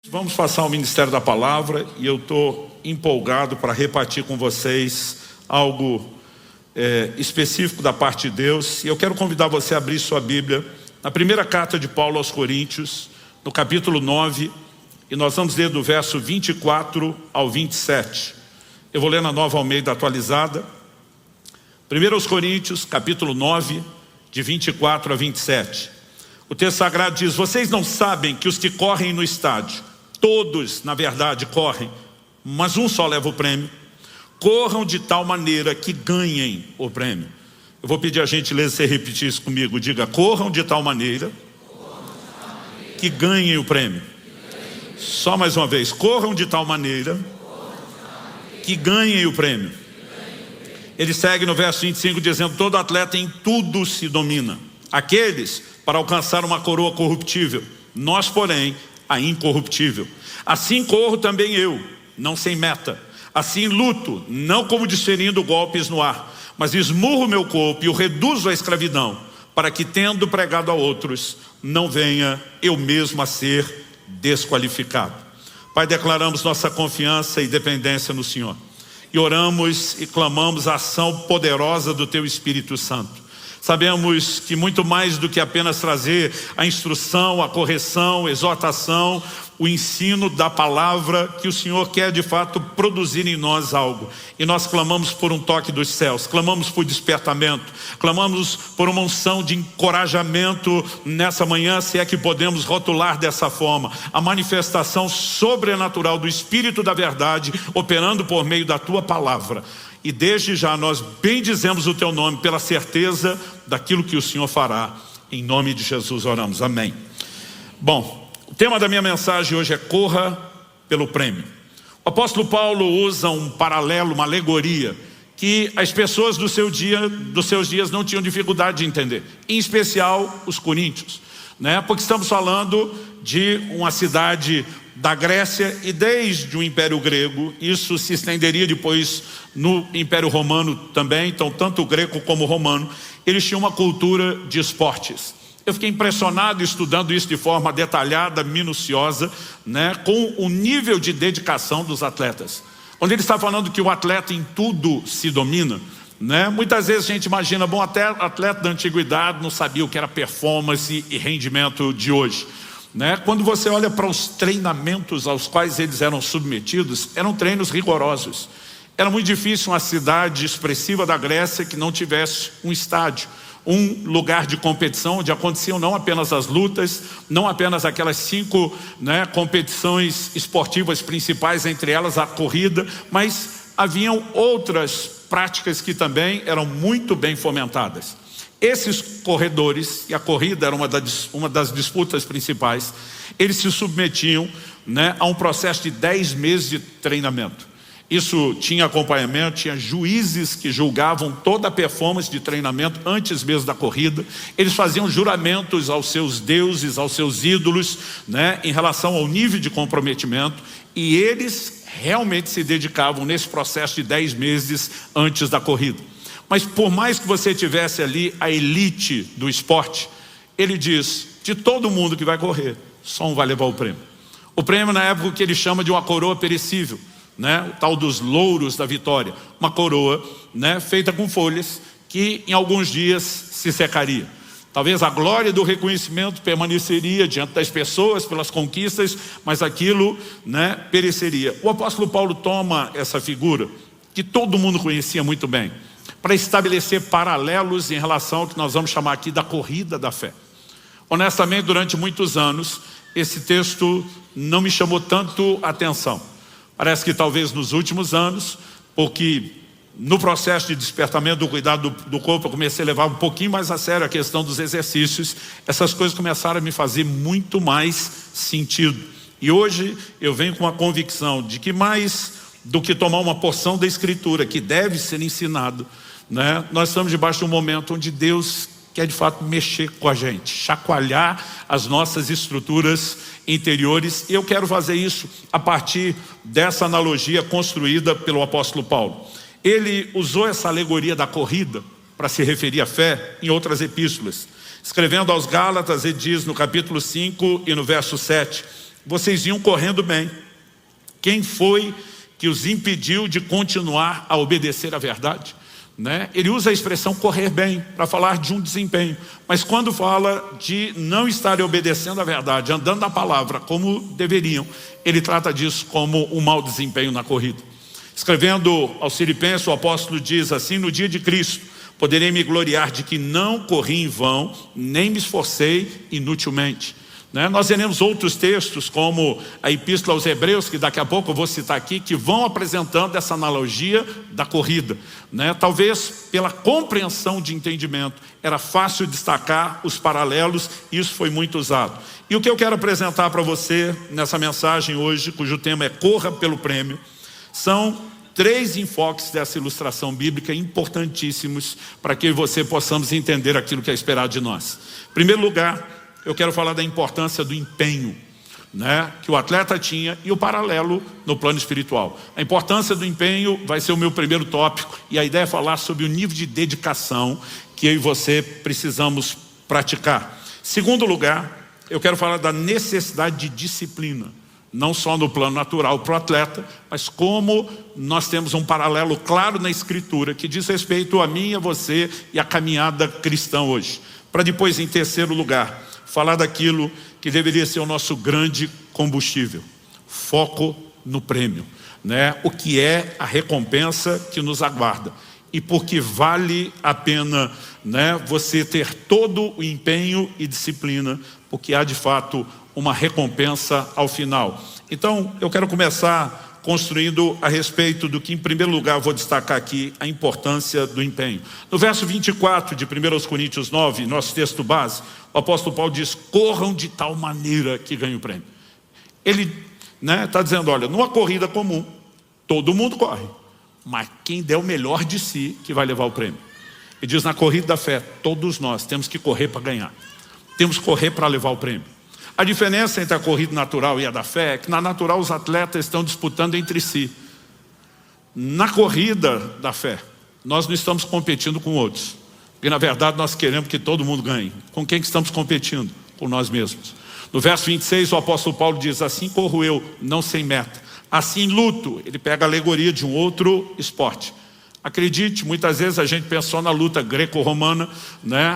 Vamos passar ao Ministério da Palavra e eu estou empolgado para repartir com vocês algo específico da parte de Deus. E eu quero convidar você a abrir sua Bíblia na primeira carta de Paulo aos Coríntios, no capítulo 9, e nós vamos ler do verso 24 ao 27. Eu vou ler na Nova Almeida atualizada. 1 aos Coríntios, capítulo 9, de 24 a 27. O texto sagrado diz: vocês não sabem que os que correm no estádio, todos na verdade correm, mas um só leva o prêmio? Corram de tal maneira que ganhem o prêmio. Eu vou pedir a gentileza você repetir isso comigo. Diga: corram de tal maneira que ganhem o prêmio. Só mais uma vez: corram de tal maneira que ganhem o prêmio. Ele segue no verso 25 dizendo: todo atleta em tudo se domina. Aqueles para alcançar uma coroa corruptível, nós porém a incorruptível. Assim corro também eu, não sem meta. Assim luto, não como desferindo golpes no ar, mas esmurro meu corpo e o reduzo à escravidão, para que, tendo pregado a outros, não venha eu mesmo a ser desqualificado. Pai, declaramos nossa confiança e dependência no Senhor, e oramos e clamamos a ação poderosa do Teu Espírito Santo. Sabemos que muito mais do que apenas trazer a instrução, a correção, a exortação, o ensino da palavra, que o Senhor quer de fato produzir em nós algo. E nós clamamos por um toque dos céus, clamamos por despertamento, clamamos por uma unção de encorajamento nessa manhã, se é que podemos rotular dessa forma, a manifestação sobrenatural do Espírito da verdade, operando por meio da Tua palavra. E desde já nós bendizemos o Teu nome pela certeza daquilo que o Senhor fará. Em nome de Jesus oramos, amém. Bom, o tema da minha mensagem hoje é: corra pelo prêmio. O apóstolo Paulo usa um paralelo, uma alegoria, que as pessoas dos seus dias não tinham dificuldade de entender, em especial os coríntios, né? Porque estamos falando de uma cidade da Grécia, e desde o Império Grego, isso se estenderia depois no Império Romano também. Então tanto o grego como o romano, eles tinham uma cultura de esportes. Eu fiquei impressionado estudando isso de forma detalhada, minuciosa, né, com o nível de dedicação dos atletas. Quando ele está falando que o atleta em tudo se domina, né, muitas vezes a gente imagina, bom, até atleta da antiguidade não sabia o que era performance e rendimento de hoje, né? Quando você olha para os treinamentos aos quais eles eram submetidos, eram treinos rigorosos. Era muito difícil uma cidade expressiva da Grécia que não tivesse um estádio, um lugar de competição onde aconteciam não apenas as lutas, não apenas aquelas 5, né, competições esportivas principais, entre elas a corrida, mas haviam outras práticas que também eram muito bem fomentadas. Esses corredores, e a corrida era uma das disputas principais, eles se submetiam, né, a um processo de 10 meses de treinamento. Isso tinha acompanhamento, tinha juízes que julgavam toda a performance de treinamento antes mesmo da corrida. Eles faziam juramentos aos seus deuses, aos seus ídolos, né, em relação ao nível de comprometimento, e eles realmente se dedicavam nesse processo de 10 meses antes da corrida. Mas por mais que você tivesse ali a elite do esporte, ele diz: de todo mundo que vai correr, só um vai levar o prêmio. O prêmio, na época, que ele chama de uma coroa perecível, né? O tal dos louros da vitória. Uma coroa, né, feita com folhas que em alguns dias se secaria. Talvez a glória do reconhecimento permaneceria diante das pessoas pelas conquistas, mas aquilo, né, pereceria. O apóstolo Paulo toma essa figura que todo mundo conhecia muito bem, para estabelecer paralelos em relação ao que nós vamos chamar aqui da corrida da fé. Honestamente, durante muitos anos, esse texto não me chamou tanto atenção. Parece que talvez nos últimos anos, porque no processo de despertamento do cuidado do corpo, eu comecei a levar um pouquinho mais a sério a questão dos exercícios. Essas coisas começaram a me fazer muito mais sentido. E hoje eu venho com a convicção de que mais do que tomar uma porção da Escritura que deve ser ensinado, né, nós estamos debaixo de um momento onde Deus quer de fato mexer com a gente, chacoalhar as nossas estruturas interiores. E eu quero fazer isso a partir dessa analogia construída pelo apóstolo Paulo. Ele usou essa alegoria da corrida para se referir à fé em outras epístolas. Escrevendo aos Gálatas, ele diz no capítulo 5 e no verso 7: vocês iam correndo bem. Quem foi que os impediu de continuar a obedecer à verdade? Né? Ele usa a expressão correr bem para falar de um desempenho, mas quando fala de não estarem obedecendo à verdade, andando na palavra como deveriam, ele trata disso como um mau desempenho na corrida. Escrevendo aos Filipenses, o apóstolo diz assim: no dia de Cristo poderei me gloriar de que não corri em vão, nem me esforcei inutilmente. Nós veremos outros textos, como a Epístola aos Hebreus, que daqui a pouco eu vou citar aqui, que vão apresentando essa analogia da corrida. Talvez pela compreensão de entendimento, era fácil destacar os paralelos, e isso foi muito usado. E o que eu quero apresentar para você nessa mensagem hoje, cujo tema é Corra pelo Prêmio, são 3 enfoques dessa ilustração bíblica importantíssimos para que você possamos entender aquilo que é esperado de nós. Em primeiro lugar, eu quero falar da importância do empenho, que o atleta tinha, e o paralelo no plano espiritual. A importância do empenho vai ser o meu primeiro tópico, e a ideia é falar sobre o nível de dedicação que eu e você precisamos praticar. Segundo lugar, eu quero falar da necessidade de disciplina, não só no plano natural para o atleta, mas como nós temos um paralelo claro na Escritura que diz respeito a mim, a você e a caminhada cristã hoje. Para depois, em terceiro lugar, falar daquilo que deveria ser o nosso grande combustível: foco no prêmio, o que é a recompensa que nos aguarda, e porque vale a pena você ter todo o empenho e disciplina, porque há de fato uma recompensa ao final. Então eu quero começar construindo a respeito do que, em primeiro lugar, eu vou destacar aqui a importância do empenho. No verso 24 de 1 Coríntios 9, nosso texto base, o apóstolo Paulo diz: corram de tal maneira que ganhem o prêmio. Ele está dizendo: olha, numa corrida comum, todo mundo corre, mas quem der o melhor de si que vai levar o prêmio. Ele diz: na corrida da fé, todos nós temos que correr para ganhar, temos que correr para levar o prêmio. A diferença entre a corrida natural e a da fé é que na natural os atletas estão disputando entre si. Na corrida da fé, nós não estamos competindo com outros, porque na verdade nós queremos que todo mundo ganhe. Com quem que estamos competindo? Com nós mesmos. No verso 26 o apóstolo Paulo diz: assim corro eu, não sem meta, assim luto. Ele pega a alegoria de um outro esporte. Acredite, muitas vezes a gente pensou na luta greco-romana,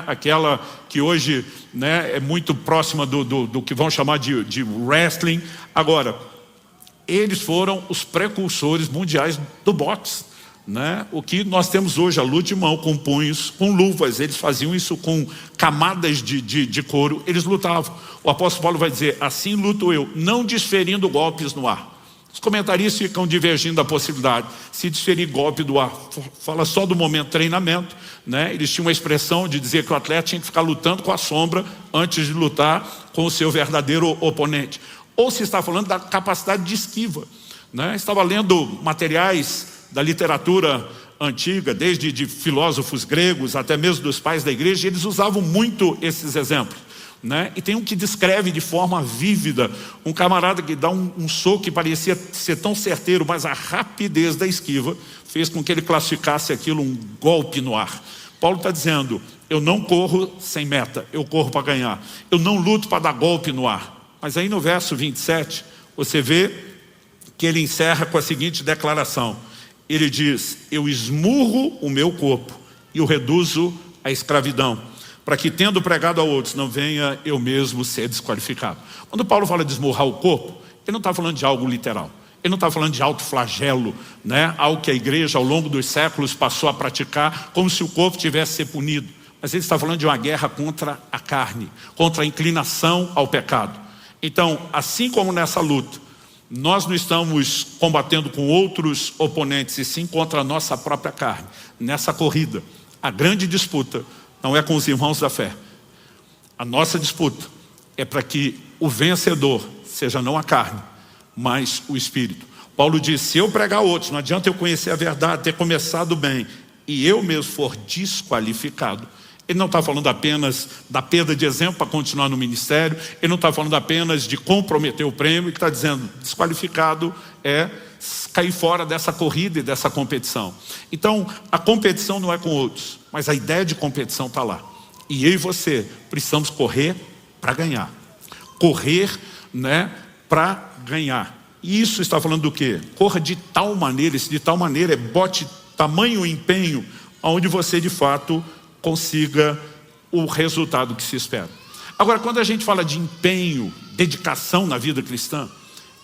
aquela que hoje é muito próxima do que vão chamar de wrestling. Agora, eles foram os precursores mundiais do boxe. O que nós temos hoje, a luta de mão, com punhos, com luvas. Eles faziam isso com camadas de couro, eles lutavam. O apóstolo Paulo vai dizer: assim luto eu, não desferindo golpes no ar. Os comentaristas ficam divergindo da possibilidade. Se desferir golpe do ar, fala só do momento de treinamento, Eles tinham uma expressão de dizer que o atleta tinha que ficar lutando com a sombra antes de lutar com o seu verdadeiro oponente. Ou se está falando da capacidade de esquiva, Estava lendo materiais da literatura antiga, desde de filósofos gregos até mesmo dos pais da igreja, e eles usavam muito esses exemplos. E tem um que descreve de forma vívida um camarada que dá um soco que parecia ser tão certeiro, mas a rapidez da esquiva fez com que ele classificasse aquilo um golpe no ar. Paulo está dizendo: eu não corro sem meta, eu corro para ganhar, eu não luto para dar golpe no ar. Mas aí no verso 27 você vê que ele encerra com a seguinte declaração: ele diz: eu esmurro o meu corpo e o reduzo à escravidão, para que, tendo pregado a outros, não venha eu mesmo ser desqualificado. Quando Paulo fala de esmurrar o corpo, ele não está falando de algo literal. Ele não está falando de autoflagelo, algo que a igreja ao longo dos séculos passou a praticar, como se o corpo tivesse que ser punido. Mas ele está falando de uma guerra contra a carne, contra a inclinação ao pecado. Então, assim como nessa luta, nós não estamos combatendo com outros oponentes, e sim contra a nossa própria carne. Nessa corrida, a grande disputa não é com os irmãos da fé. A nossa disputa é para que o vencedor seja não a carne, mas o Espírito. Paulo diz: se eu pregar a outros, não adianta eu conhecer a verdade, ter começado bem, e eu mesmo for desqualificado. Ele não está falando apenas da perda de exemplo para continuar no ministério, ele não está falando apenas de comprometer o prêmio, ele está dizendo: desqualificado é cair fora dessa corrida e dessa competição. Então, a competição não é com outros, mas a ideia de competição está lá. E eu e você precisamos correr para ganhar. Correr, para ganhar. E isso está falando do quê? Corra de tal maneira, esse de tal maneira bote tamanho empenho, onde você de fato consiga o resultado que se espera. Agora, quando a gente fala de empenho, dedicação na vida cristã,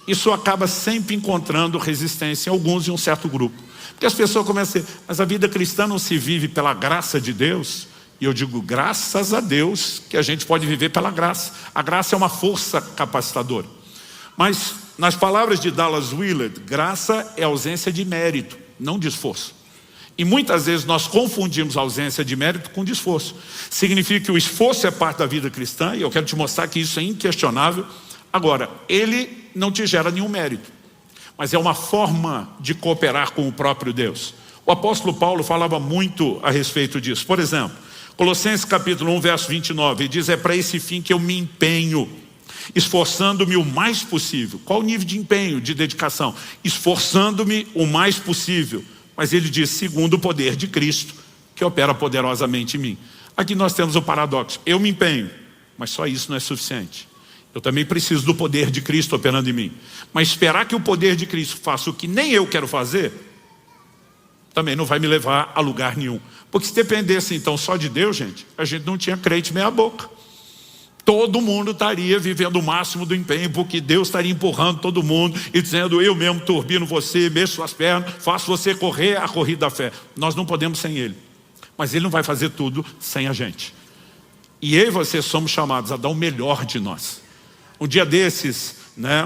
isso acaba sempre encontrando resistência em alguns e um certo grupo. Porque as pessoas começam a dizer, mas a vida cristã não se vive pela graça de Deus? E eu digo, graças a Deus que a gente pode viver pela graça. A graça é uma força capacitadora. Mas, nas palavras de Dallas Willard, graça é ausência de mérito, não de esforço. E muitas vezes nós confundimos a ausência de mérito com de esforço. Significa que o esforço é parte da vida cristã, e eu quero te mostrar que isso é inquestionável. Agora, ele não te gera nenhum mérito, mas é uma forma de cooperar com o próprio Deus. O apóstolo Paulo falava muito a respeito disso. Por exemplo, Colossenses capítulo 1, verso 29, ele diz, é para esse fim que eu me empenho, esforçando-me o mais possível. Qual o nível de empenho, de dedicação? Esforçando-me o mais possível. Mas ele diz, segundo o poder de Cristo, que opera poderosamente em mim. Aqui nós temos o paradoxo. Eu me empenho, mas só isso não é suficiente. Eu também preciso do poder de Cristo operando em mim. Mas esperar que o poder de Cristo faça o que nem eu quero fazer, também não vai me levar a lugar nenhum. Porque se dependesse então só de Deus, gente, a gente não tinha crente meia boca. Todo mundo estaria vivendo o máximo do empenho, porque Deus estaria empurrando todo mundo e dizendo, eu mesmo turbino você, mexo suas pernas, faço você correr a corrida da fé. Nós não podemos sem Ele. Mas Ele não vai fazer tudo sem a gente. E eu e você somos chamados a dar o melhor de nós. Um dia desses,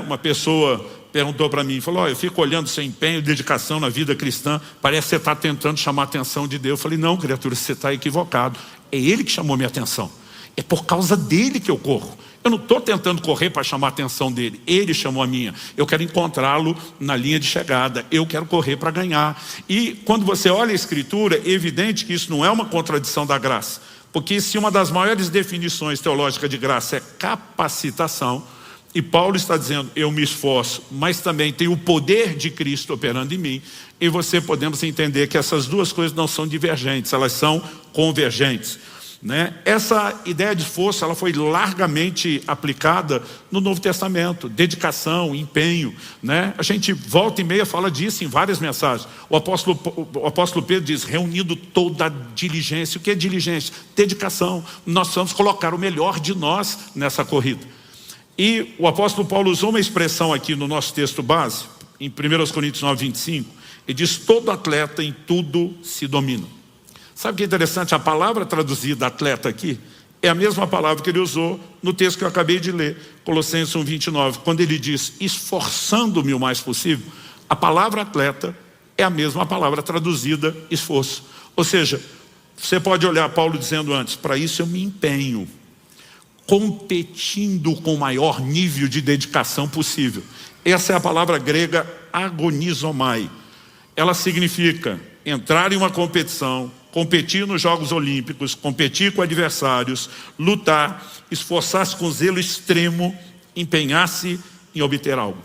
uma pessoa perguntou para mim, falou, eu fico olhando seu empenho e dedicação na vida cristã, parece que você está tentando chamar a atenção de Deus. Eu falei, não, criatura, você está equivocado. É Ele que chamou minha atenção. É por causa dele que eu corro. Eu não estou tentando correr para chamar a atenção dele. Ele chamou a minha. Eu quero encontrá-lo na linha de chegada. Eu quero correr para ganhar. E quando você olha a Escritura, é evidente que isso não é uma contradição da graça. Porque se uma das maiores definições teológicas de graça é capacitação, e Paulo está dizendo, eu me esforço, mas também tem o poder de Cristo operando em mim, e você podemos entender que essas duas coisas não são divergentes, elas são convergentes. Essa ideia de esforço, ela foi largamente aplicada no Novo Testamento, dedicação, empenho, A gente volta e meia fala disso em várias mensagens. O apóstolo Pedro diz, reunindo toda a diligência. O que é diligência? Dedicação. Nós precisamos colocar o melhor de nós nessa corrida. E o apóstolo Paulo usou uma expressão aqui no nosso texto base, em 1 Coríntios 9, 25, ele diz, todo atleta em tudo se domina. Sabe o que é interessante? A palavra traduzida atleta aqui é a mesma palavra que ele usou no texto que eu acabei de ler, Colossenses 1, 29, quando ele diz esforçando-me o mais possível. A palavra atleta é a mesma palavra traduzida esforço. Ou seja, você pode olhar Paulo dizendo antes, para isso eu me empenho, competindo com o maior nível de dedicação possível. Essa é a palavra grega agonizomai. Ela significa entrar em uma competição, competir nos Jogos Olímpicos, competir com adversários, lutar, esforçar-se com zelo extremo, empenhar-se em obter algo.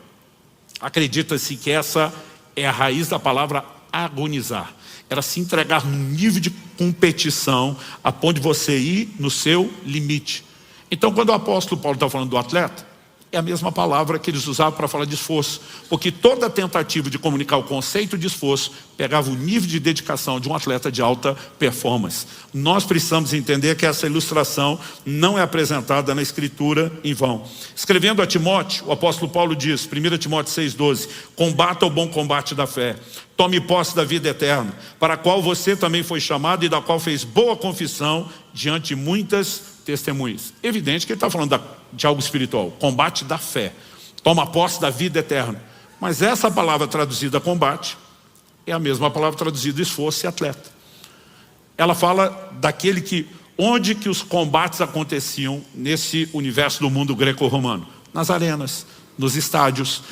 Acredita-se que essa é a raiz da palavra agonizar. Era se entregar num nível de competição a ponto de você ir no seu limite. Então, quando o apóstolo Paulo está falando do atleta, é a mesma palavra que eles usavam para falar de esforço, porque toda tentativa de comunicar o conceito de esforço pegava o nível de dedicação de um atleta de alta performance. Nós precisamos entender que essa ilustração não é apresentada na Escritura em vão. Escrevendo a Timóteo, o apóstolo Paulo diz, 1 Timóteo 6,12, combata o bom combate da fé, tome posse da vida eterna, para a qual você também foi chamado e da qual fez boa confissão diante de muitas testemunhas. Evidente que ele está falando de algo espiritual, combate da fé, toma posse da vida eterna. Mas essa palavra traduzida combate é a mesma palavra traduzida esforço e atleta. Ela fala daquele que, onde que os combates aconteciam nesse universo do mundo greco-romano? Nas arenas, nos estádios,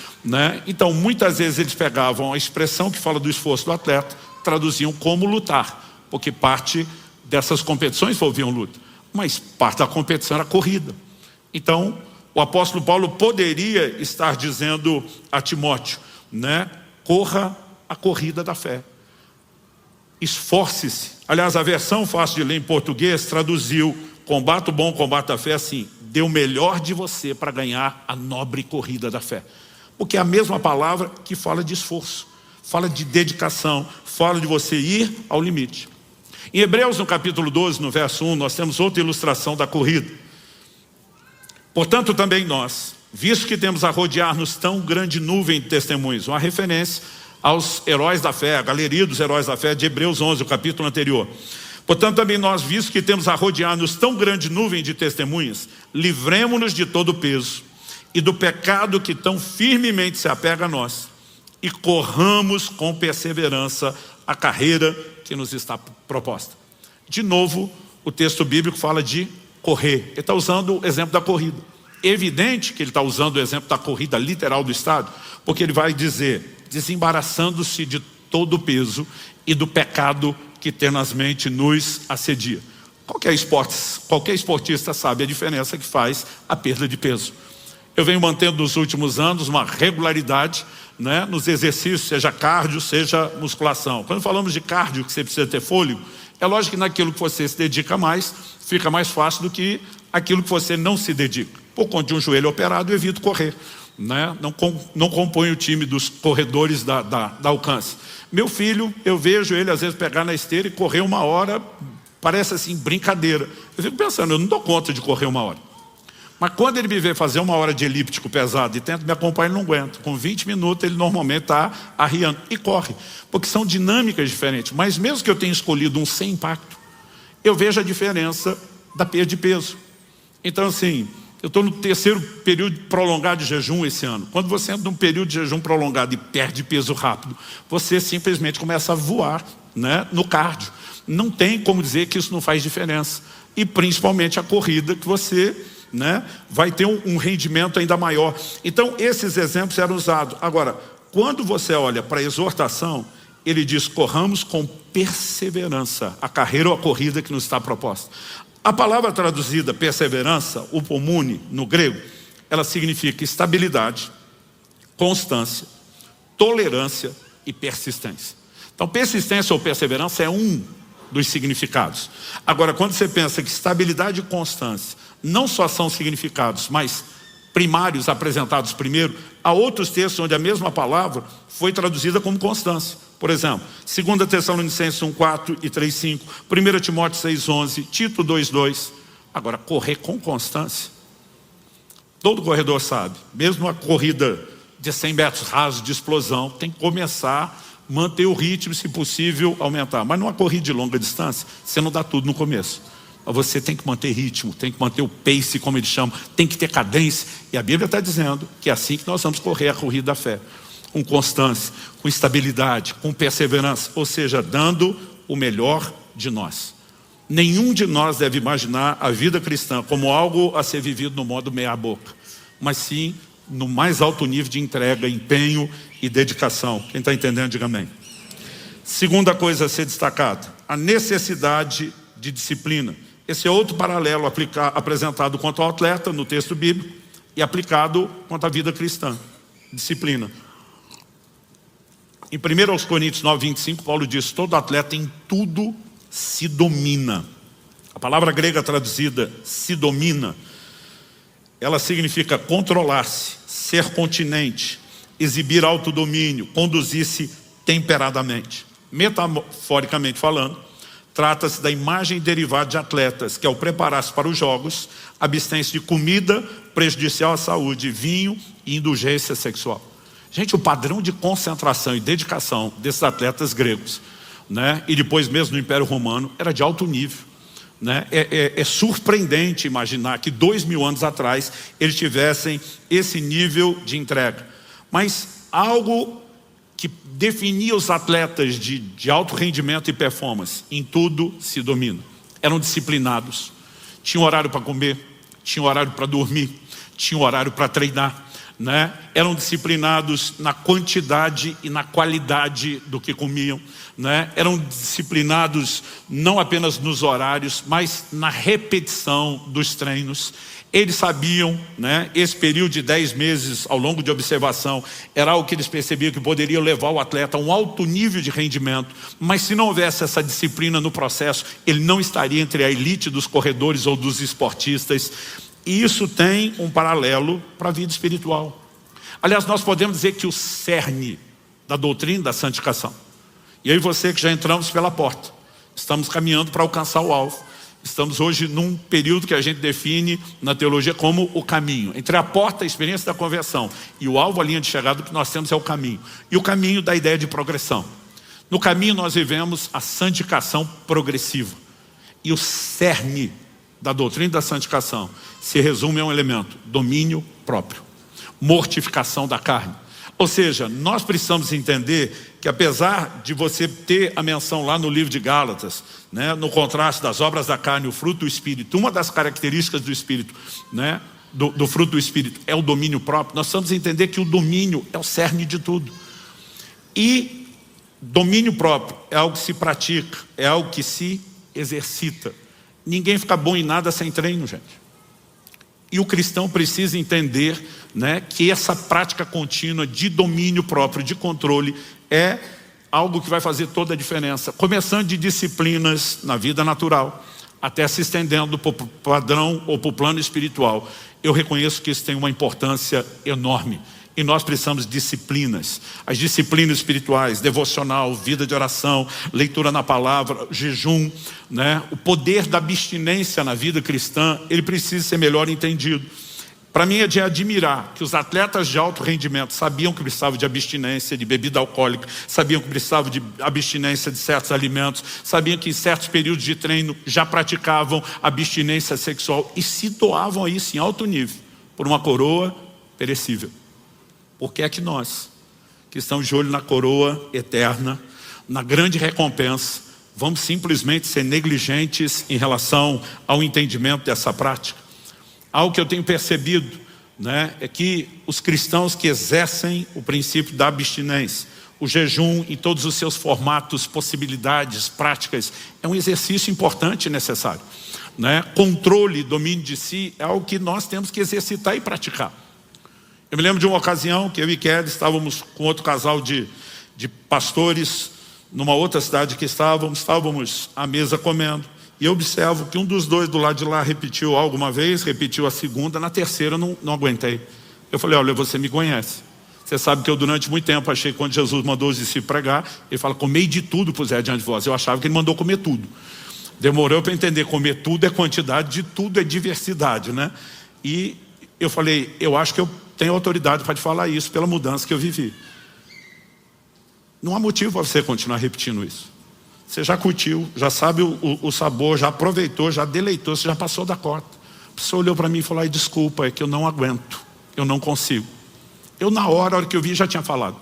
Então muitas vezes eles pegavam a expressão que fala do esforço do atleta, traduziam como lutar, porque parte dessas competições envolviam luta, mas parte da competição era corrida. Então o apóstolo Paulo poderia estar dizendo a Timóteo, corra a corrida da fé, esforce-se. Aliás, a versão fácil de ler em português traduziu combata o bom combate da fé assim, dê o melhor de você para ganhar a nobre corrida da fé. Porque é a mesma palavra que fala de esforço, fala de dedicação, fala de você ir ao limite. Em Hebreus, no capítulo 12, no verso 1, nós temos outra ilustração da corrida. Portanto, também nós, visto que temos a rodear-nos tão grande nuvem de testemunhos, uma referência aos heróis da fé, a galeria dos heróis da fé de Hebreus 11, o capítulo anterior. Portanto, também nós, visto que temos a rodear-nos tão grande nuvem de testemunhas, livremo-nos de todo o peso e do pecado que tão firmemente se apega a nós, e corramos com perseverança a carreira que nos está proposta. De novo, o texto bíblico fala de correr. Ele está usando o exemplo da corrida. É evidente que ele está usando o exemplo da corrida literal do estádio, porque ele vai dizer, desembaraçando-se de todo o peso e do pecado que tenazmente nos assedia. Qualquer esportista sabe a diferença que faz a perda de peso. Eu venho mantendo nos últimos anos uma regularidade, né, nos exercícios, seja cardio, seja musculação. Quando falamos de cardio, que você precisa ter fôlego, é lógico que naquilo que você se dedica mais, fica mais fácil do que aquilo que você não se dedica. Por conta de um joelho operado, eu evito correr, né? Não componho o time dos corredores da Alcance. Meu filho, eu vejo ele às vezes pegar na esteira e correr 1 hora, parece assim, brincadeira. Eu fico pensando, eu não dou conta de correr 1 hora. Mas quando ele me vê fazer 1 hora de elíptico pesado e tenta me acompanhar, ele não aguenta. Com 20 minutos ele normalmente está arriando e corre. Porque são dinâmicas diferentes. Mas mesmo que eu tenha escolhido um sem impacto, eu vejo a diferença da perda de peso. Então assim, eu estou no 3º período prolongado de jejum esse ano. Quando você entra num período de jejum prolongado e perde peso rápido, você simplesmente começa a voar, né, no cardio. Não tem como dizer que isso não faz diferença. E principalmente a corrida que você, né, vai ter um rendimento ainda maior. Então esses exemplos eram usados. Agora, quando você olha para a exortação, ele diz, corramos com perseverança a carreira ou a corrida que nos está proposta. A palavra traduzida perseverança, upomune, no grego, ela significa estabilidade, constância, tolerância e persistência. Então persistência ou perseverança é um dos significados. Agora, quando você pensa que estabilidade e constância não só são significados, mas primários apresentados primeiro, há outros textos onde a mesma palavra foi traduzida como constância. Por exemplo, 2 Tessalonicenses 1:4 e 3:5, 1 Timóteo 6:11, Tito 2:2. Agora, correr com constância. Todo corredor sabe, mesmo uma corrida de 100 metros rasos de explosão, tem que começar, manter o ritmo, se possível, aumentar. Mas numa corrida de longa distância, você não dá tudo no começo. Você tem que manter ritmo, tem que manter o pace, como eles chamam, tem que ter cadência. E a Bíblia está dizendo que é assim que nós vamos correr a corrida da fé. Com constância, com estabilidade, com perseverança. Ou seja, dando o melhor de nós. Nenhum de nós deve imaginar a vida cristã como algo a ser vivido no modo meia boca. Mas sim, no mais alto nível de entrega, empenho e dedicação. Quem está entendendo, diga amém. Segunda coisa a ser destacada, a necessidade de disciplina. Esse é outro paralelo apresentado quanto ao atleta no texto bíblico e aplicado quanto à vida cristã. Disciplina. Em 1 Coríntios 9:25, Paulo diz, todo atleta em tudo se domina. A palavra grega traduzida, se domina, ela significa controlar-se, ser continente, exibir autodomínio, conduzir-se temperadamente. Metaforicamente falando, trata-se da imagem derivada de atletas, que ao preparar-se para os jogos, abstêm-se de comida prejudicial à saúde, vinho e indulgência sexual. Gente, o padrão de concentração e dedicação desses atletas gregos, né, e depois mesmo no Império Romano, era de alto nível. Né? É surpreendente imaginar que 2000 anos atrás eles tivessem esse nível de entrega. Mas algo que definia os atletas de alto rendimento e performance, em tudo se domina. Eram disciplinados, tinham horário para comer, tinham horário para dormir, tinham horário para treinar. Né? Eram disciplinados na quantidade e na qualidade do que comiam, né? Eram disciplinados não apenas nos horários, mas na repetição dos treinos. Eles sabiam, né, esse período de 10 meses ao longo de observação era algo que eles percebiam que poderia levar o atleta a um alto nível de rendimento, mas se não houvesse essa disciplina no processo, ele não estaria entre a elite dos corredores ou dos esportistas. E isso tem um paralelo para a vida espiritual. Aliás, nós podemos dizer que o cerne da doutrina da santificação, e eu e você que já entramos pela porta, estamos caminhando para alcançar o alvo. Estamos hoje num período que a gente define na teologia como o caminho. Entre a porta, a experiência da conversão, e o alvo, a linha de chegada, que nós temos é o caminho. E o caminho da ideia de progressão. No caminho nós vivemos a santificação progressiva. E o cerne da doutrina da santificação se resume a um elemento: domínio próprio. Mortificação da carne. Ou seja, nós precisamos entender que apesar de você ter a menção lá no livro de Gálatas, né, no contraste das obras da carne e o fruto do Espírito, uma das características do Espírito, né, do fruto do Espírito é o domínio próprio. Nós precisamos entender que o domínio é o cerne de tudo. E domínio próprio é algo que se pratica, é algo que se exercita. Ninguém fica bom em nada sem treino, gente. E o cristão precisa entender, né, que essa prática contínua de domínio próprio, de controle, é algo que vai fazer toda a diferença. Começando de disciplinas na vida natural, até se estendendo para o padrão ou para o plano espiritual. Eu reconheço que isso tem uma importância enorme. E nós precisamos de disciplinas. As disciplinas espirituais, devocional, vida de oração, leitura na palavra, jejum, né? O poder da abstinência na vida cristã, ele precisa ser melhor entendido. Para mim é de admirar que os atletas de alto rendimento sabiam que precisavam de abstinência de bebida alcoólica, sabiam que precisavam de abstinência de certos alimentos, sabiam que em certos períodos de treino já praticavam abstinência sexual e se doavam a isso em alto nível, por uma coroa perecível. Por que é que nós, que estamos de olho na coroa eterna, na grande recompensa, vamos simplesmente ser negligentes em relação ao entendimento dessa prática? Algo que eu tenho percebido, né, é que os cristãos que exercem o princípio da abstinência, o jejum em todos os seus formatos, possibilidades, práticas, é um exercício importante e necessário, né? Controle, domínio de si é algo que nós temos que exercitar e praticar. Eu me lembro de uma ocasião que eu e Kelly estávamos com outro casal de pastores numa outra cidade que estávamos à mesa comendo. E eu observo que um dos dois do lado de lá repetiu algo uma vez, repetiu a segunda, na terceira eu não aguentei. Eu falei: olha, você me conhece. Você sabe que eu durante muito tempo achei que quando Jesus mandou os discípulos pregar, ele fala: comei de tudo puser diante de vós. Eu achava que ele mandou comer tudo. Demorou para entender, comer tudo é quantidade, de tudo é diversidade, né? E eu falei: eu acho que eu tenho autoridade para te falar isso pela mudança que eu vivi. Não há motivo para você continuar repetindo isso. Você já curtiu, já sabe o sabor, já aproveitou, já deleitou, você já passou da cota. A pessoa olhou para mim e falou: ai, desculpa, é que eu não aguento, eu não consigo. Eu na hora que eu vi já tinha falado.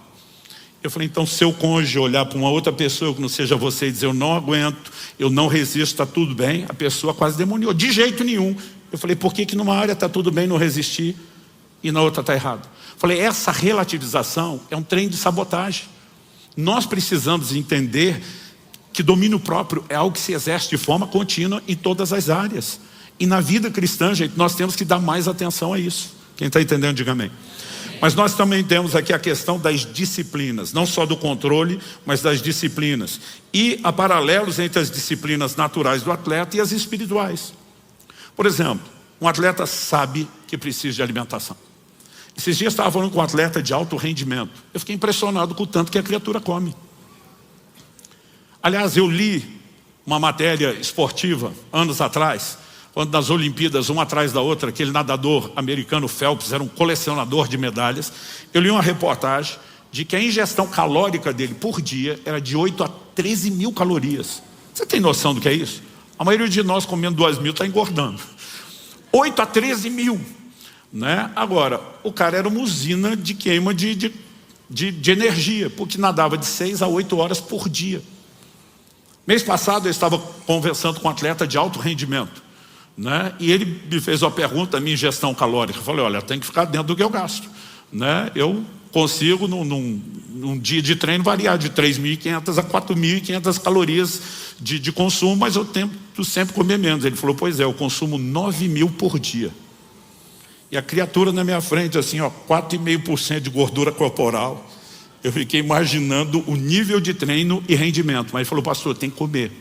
Eu falei: então seu cônjuge olhar para uma outra pessoa que não seja você e dizer eu não aguento, eu não resisto, está tudo bem, a pessoa quase demoniou, de jeito nenhum. Eu falei: por que numa área está tudo bem não resistir e na outra está errado? Falei: essa relativização é um trem de sabotagem. Nós precisamos entender que domínio próprio é algo que se exerce de forma contínua em todas as áreas. E na vida cristã, gente, nós temos que dar mais atenção a isso. Quem está entendendo, diga amém. Mas nós também temos aqui a questão das disciplinas, não só do controle, mas das disciplinas. E há paralelos entre as disciplinas naturais do atleta e as espirituais. Por exemplo, um atleta sabe que precisa de alimentação. Esses dias eu estava falando com um atleta de alto rendimento. Eu fiquei impressionado com o tanto que a criatura come. Aliás, eu li uma matéria esportiva anos atrás, quando nas Olimpíadas, uma atrás da outra, aquele nadador americano Phelps era um colecionador de medalhas. Eu li uma reportagem de que a ingestão calórica dele por dia era de 8 a 13 mil calorias. Você tem noção do que é isso? A maioria de nós comendo 2.000 está engordando. 8 a 13 mil. Né? Agora, o cara era uma usina de queima de energia, porque nadava de 6 a 8 horas por dia. Mês passado eu estava conversando com um atleta de alto rendimento, né? E ele me fez uma pergunta, a minha ingestão calórica. Eu falei: olha, tem que ficar dentro do que eu gasto, né? Eu consigo num dia de treino variar de 3.500 a 4.500 calorias de consumo, mas eu tento sempre comer menos. Ele falou: pois é, eu consumo 9.000 por dia. E a criatura na minha frente, assim, ó, 4,5% de gordura corporal. Eu fiquei imaginando o nível de treino e rendimento. Mas ele falou, pastor, tem que comer.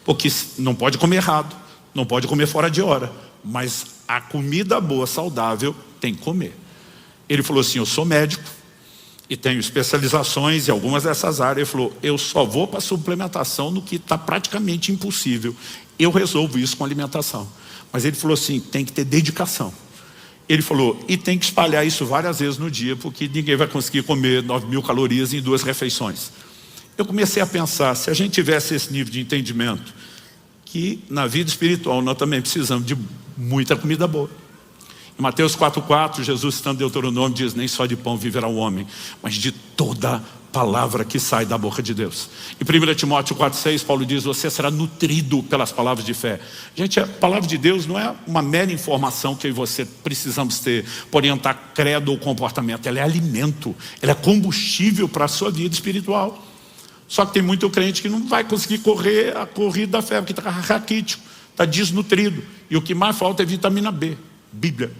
Porque não pode comer errado, não pode comer fora de hora. Mas a comida boa, saudável, tem que comer. Ele falou assim, eu sou médico e tenho especializações em algumas dessas áreas. Ele falou, eu só vou para suplementação no que está praticamente impossível. Eu resolvo isso com alimentação. Mas ele falou assim, tem que ter dedicação. Ele falou, e tem que espalhar isso várias vezes no dia, porque ninguém vai conseguir comer 9.000 calorias em 2 refeições. Eu comecei a pensar, se a gente tivesse esse nível de entendimento, que na vida espiritual nós também precisamos de muita comida boa. Em Mateus 4,4, Jesus, citando Deuteronômio, diz, nem só de pão viverá o homem, mas de toda palavra que sai da boca de Deus. Em 1 Timóteo 4,6, Paulo diz, você será nutrido pelas palavras de fé. Gente, a palavra de Deus não é uma mera informação que eu e você precisamos ter para orientar credo ou comportamento. Ela é alimento, ela é combustível para a sua vida espiritual. Só que tem muito crente que não vai conseguir correr a corrida da fé, porque está raquítico, está desnutrido. E o que mais falta é vitamina B, Bíblia.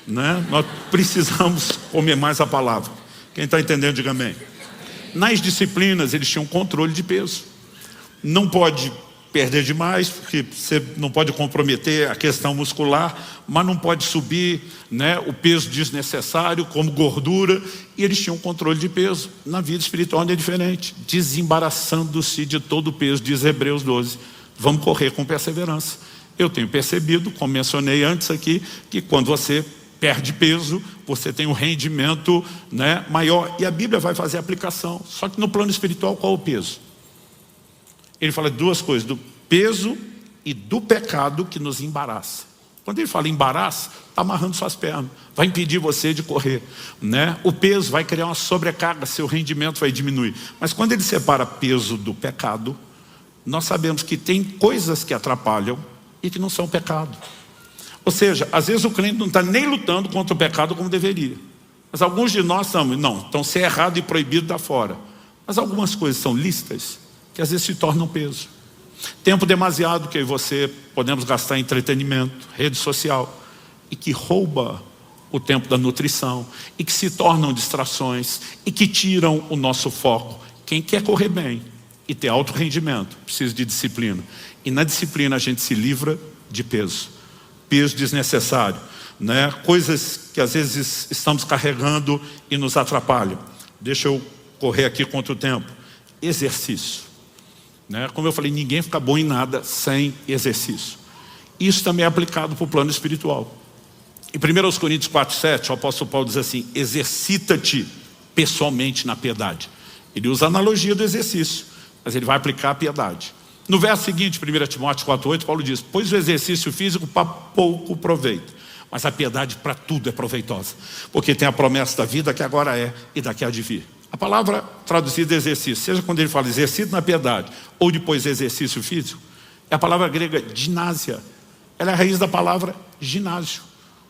Né? Nós precisamos comer mais a palavra. Quem está entendendo, diga amém. Nas disciplinas eles tinham controle de peso. Não pode perder demais, porque você não pode comprometer a questão muscular, mas não pode subir, né, o peso desnecessário, como gordura. E eles tinham controle de peso. Na vida espiritual não é diferente. Desembaraçando-se de todo o peso, diz Hebreus 12. Vamos correr com perseverança. Eu tenho percebido, como mencionei antes aqui, que quando você perde peso, você tem um rendimento, né, maior. E a Bíblia vai fazer a aplicação. Só que no plano espiritual, qual é o peso? Ele fala de 2 coisas, do peso e do pecado que nos embaraça. Quando ele fala embaraça, está amarrando suas pernas, vai impedir você de correr, né? O peso vai criar uma sobrecarga, seu rendimento vai diminuir. Mas quando ele separa peso do pecado, nós sabemos que tem coisas que atrapalham e que não são pecado. Ou seja, às vezes o crente não está nem lutando contra o pecado como deveria. Mas alguns de nós estamos, não, então se é errado e proibido está fora. Mas algumas coisas são lícitas, que às vezes se tornam peso. Tempo demasiado que eu e você podemos gastar em entretenimento, rede social, e que rouba o tempo da nutrição, e que se tornam distrações, e que tiram o nosso foco. Quem quer correr bem e ter alto rendimento, precisa de disciplina. E na disciplina a gente se livra de peso. Peso desnecessário, né? Coisas que às vezes estamos carregando e nos atrapalham. Deixa eu correr aqui contra o tempo. Exercício, né? Como eu falei, ninguém fica bom em nada sem exercício. Isso também é aplicado para o plano espiritual. Em 1 Coríntios 4,7, o apóstolo Paulo diz assim, exercita-te pessoalmente na piedade. Ele usa a analogia do exercício, mas ele vai aplicar a piedade. No verso seguinte, 1 Timóteo 4,8, Paulo diz, pois o exercício físico para pouco proveito, mas a piedade para tudo é proveitosa, porque tem a promessa da vida que agora é e daqui há de vir. A palavra traduzida exercício, seja quando ele fala exercício na piedade, ou depois exercício físico, é a palavra grega ginásia. Ela é a raiz da palavra ginásio,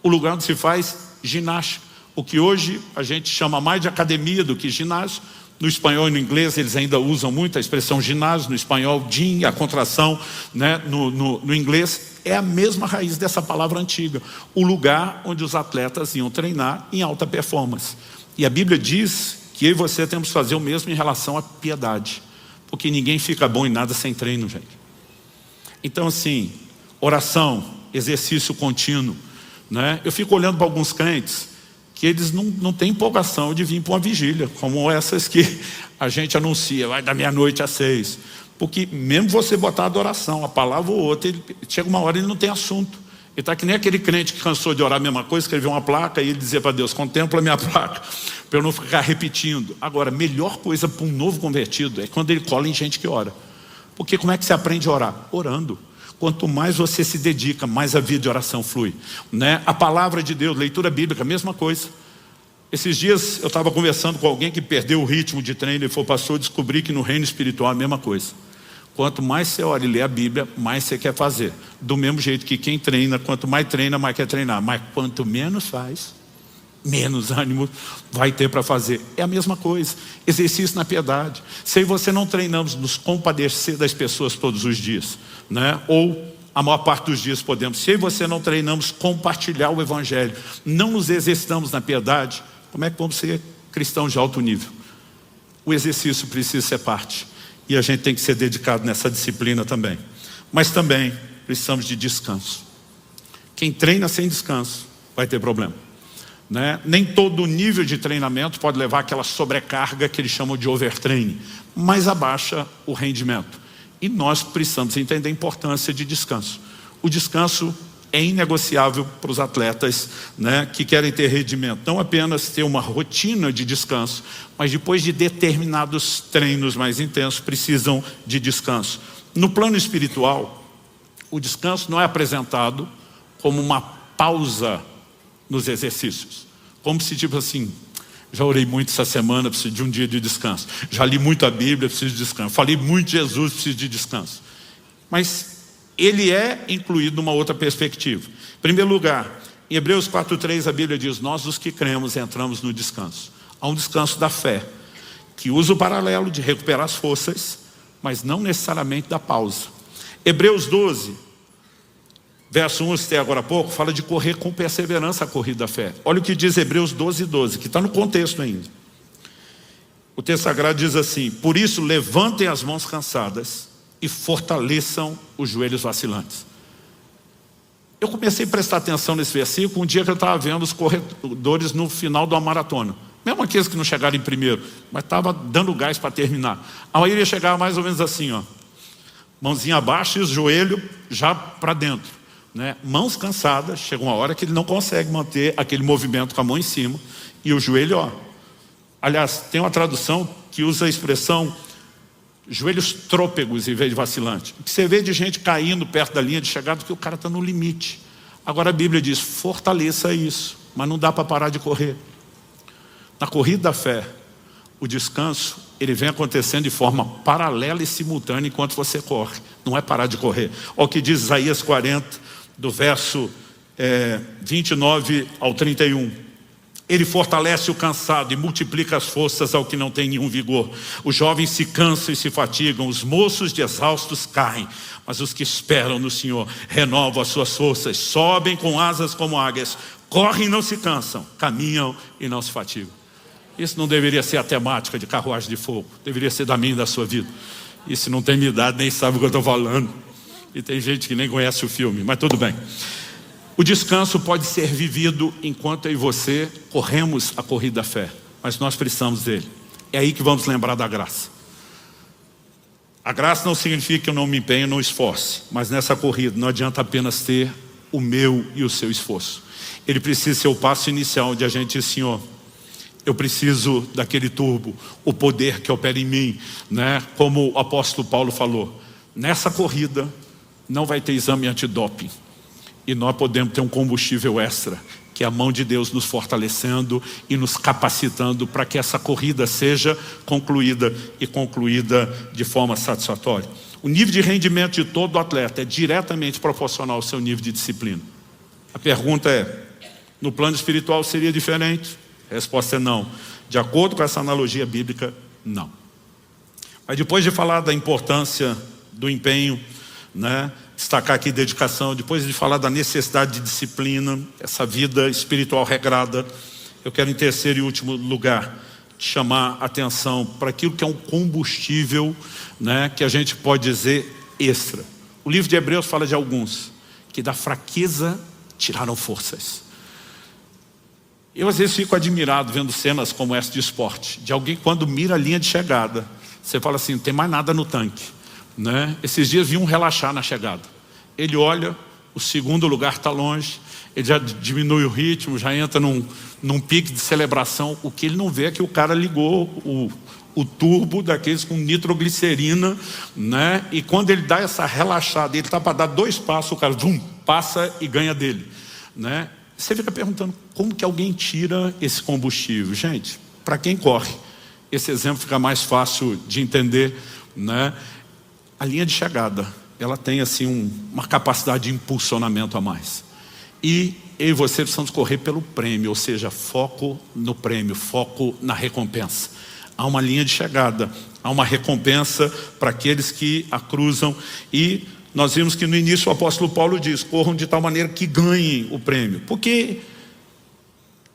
o lugar onde se faz ginástica, o que hoje a gente chama mais de academia do que ginásio. No espanhol e no inglês eles ainda usam muito a expressão ginásio, no espanhol gym, a contração, né? No inglês é a mesma raiz dessa palavra antiga, o lugar onde os atletas iam treinar em alta performance. E a Bíblia diz que eu e você temos que fazer o mesmo em relação à piedade, porque ninguém fica bom em nada sem treino, gente. Então assim, oração, exercício contínuo, né? Eu fico olhando para alguns crentes que eles não têm empolgação de vir para uma vigília, como essas que a gente anuncia, vai da 12:00 às 6. Porque mesmo você botar a adoração, a palavra ou outra, chega uma hora e ele não tem assunto. Ele está que nem aquele crente que cansou de orar a mesma coisa, escreveu uma placa e ele dizia para Deus, contempla a minha placa, para eu não ficar repetindo. Agora, a melhor coisa para um novo convertido é quando ele cola em gente que ora. Porque como é que você aprende a orar? Orando. Quanto mais você se dedica, mais a vida de oração flui, né? A palavra de Deus, leitura bíblica, a mesma coisa. Esses dias eu estava conversando com alguém que perdeu o ritmo de treino e falou, pastor, eu descobri que no reino espiritual é a mesma coisa. Quanto mais você ora e lê a Bíblia, mais você quer fazer. Do mesmo jeito que quem treina, quanto mais treina, mais quer treinar. Mas quanto menos faz, menos ânimo vai ter para fazer. É a mesma coisa, exercício na piedade. Se você não treinamos nos compadecer das pessoas todos os dias, né? Ou A maior parte dos dias podemos. Se eu e você não treinamos compartilhar o evangelho, não nos exercitamos na piedade, como é que vamos ser cristãos de alto nível? O exercício precisa ser parte. E a gente tem que ser dedicado nessa disciplina também. Mas também precisamos de descanso. Quem treina sem descanso vai ter problema, né? Nem todo nível de treinamento pode levar àquela sobrecarga que eles chamam de overtraining, mas abaixa o rendimento. E nós precisamos entender a importância de descanso. O descanso é inegociável para os atletas, né, que querem ter rendimento. Não apenas ter uma rotina de descanso, mas depois de determinados treinos mais intensos, precisam de descanso. No plano espiritual, o descanso não é apresentado como uma pausa nos exercícios. Como se tipo assim, já orei muito essa semana, preciso de um dia de descanso. Já li muito a Bíblia, preciso de descanso. Falei muito de Jesus, preciso de descanso. Mas ele é incluído numa outra perspectiva. Em primeiro lugar, em Hebreus 4:3 a Bíblia diz: nós os que cremos entramos no descanso. Há um descanso da fé, que usa o paralelo de recuperar as forças, mas não necessariamente da pausa. Hebreus 12, verso 1, citei agora há pouco, fala de correr com perseverança a corrida da fé. Olha o que diz Hebreus 12:12, que está no contexto ainda. O texto sagrado diz assim: por isso levantem as mãos cansadas e fortaleçam os joelhos vacilantes. Eu comecei a prestar atenção nesse versículo um dia que eu estava vendo os corredores no final de uma maratona. Mesmo aqueles que não chegaram em primeiro, mas estava dando gás para terminar. A maioria chegava mais ou menos assim, ó, mãozinha abaixo e o joelho já para dentro, né? Mãos cansadas, chega uma hora que ele não consegue manter aquele movimento com a mão em cima e o joelho, ó. Aliás, tem uma tradução que usa a expressão joelhos trôpegos em vez de vacilante. O que você vê de gente caindo perto da linha de chegada porque o cara está no limite. Agora a Bíblia diz: fortaleça isso, mas não dá para parar de correr. Na corrida da fé, o descanso, ele vem acontecendo de forma paralela e simultânea enquanto você corre. Não é parar de correr. Olha o que diz Isaías 40, do verso 29 ao 31. Ele fortalece o cansado e multiplica as forças ao que não tem nenhum vigor. Os jovens se cansam e se fatigam, os moços de exaustos caem, mas os que esperam no Senhor renovam as suas forças, sobem com asas como águias, correm e não se cansam, caminham e não se fatigam. Isso não deveria ser a temática de Carruagem de Fogo, deveria ser da minha e da sua vida. E se não tem minha idade, nem sabe o que eu estou falando. E tem gente que nem conhece o filme, mas tudo bem. O descanso pode ser vivido enquanto eu e você corremos a corrida da fé, mas nós precisamos dele. É aí que vamos lembrar da graça. A graça não significa que eu não me empenho, não esforce, mas nessa corrida não adianta apenas ter o meu e o seu esforço. Ele precisa ser o passo inicial onde a gente diz: Senhor, eu preciso daquele turbo, o poder que opera em mim, né? Como o apóstolo Paulo falou, nessa corrida não vai ter exame antidoping. E nós podemos ter um combustível extra, que é a mão de Deus nos fortalecendo e nos capacitando para que essa corrida seja concluída e concluída de forma satisfatória. O nível de rendimento de todo atleta é diretamente proporcional ao seu nível de disciplina. A pergunta é: no plano espiritual seria diferente? A resposta é não. De acordo com essa analogia bíblica, não. Mas depois de falar da importância do empenho, né, destacar aqui dedicação, depois de falar da necessidade de disciplina, essa vida espiritual regrada, eu quero em terceiro e último lugar chamar atenção para aquilo que é um combustível, né, que a gente pode dizer extra. O livro de Hebreus fala de alguns que da fraqueza tiraram forças. Eu às vezes fico admirado vendo cenas como essa de esporte, de alguém quando mira a linha de chegada, você fala assim: não tem mais nada no tanque, né? Esses dias vi um relaxar na chegada. Ele olha, o segundo lugar está longe, ele já diminui o ritmo, já entra num pique de celebração. O que ele não vê é que o cara ligou o turbo daqueles com nitroglicerina, né? E quando ele dá essa relaxada, ele está para dar 2 passos, o cara passa e ganha dele, né? Você fica perguntando, como que alguém tira esse combustível? Gente, para quem corre, esse exemplo fica mais fácil de entender, né? A linha de chegada, ela tem assim uma capacidade de impulsionamento a mais. E eu e você precisamos correr pelo prêmio, ou seja, foco no prêmio, foco na recompensa. Há uma linha de chegada, há uma recompensa para aqueles que a cruzam. E nós vimos que no início o apóstolo Paulo diz: corram de tal maneira que ganhem o prêmio. Porque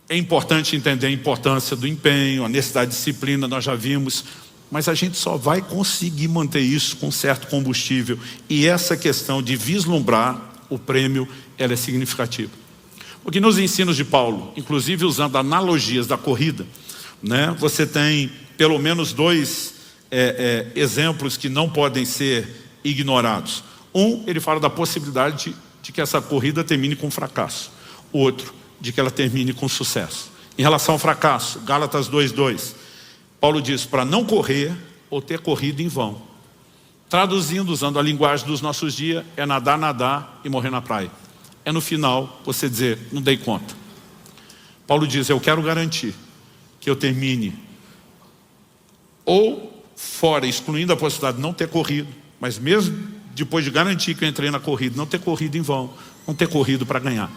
é importante entender a importância do empenho, a necessidade de disciplina, nós já vimos, mas a gente só vai conseguir manter isso com certo combustível. E essa questão de vislumbrar o prêmio, ela é significativa. Porque nos ensinos de Paulo, inclusive usando analogias da corrida, né, você tem pelo menos dois exemplos que não podem ser ignorados. Ele fala da possibilidade de que essa corrida termine com fracasso. O outro, de que ela termine com sucesso. Em relação ao fracasso, Gálatas 2:2, Paulo diz: para não correr ou ter corrido em vão. Traduzindo, usando a linguagem dos nossos dias, é nadar e morrer na praia. É no final você dizer: não dei conta. Paulo diz: eu quero garantir que eu termine ou fora, excluindo a possibilidade de não ter corrido, mas mesmo depois de garantir que eu entrei na corrida, não ter corrido em vão, não ter corrido para ganhar.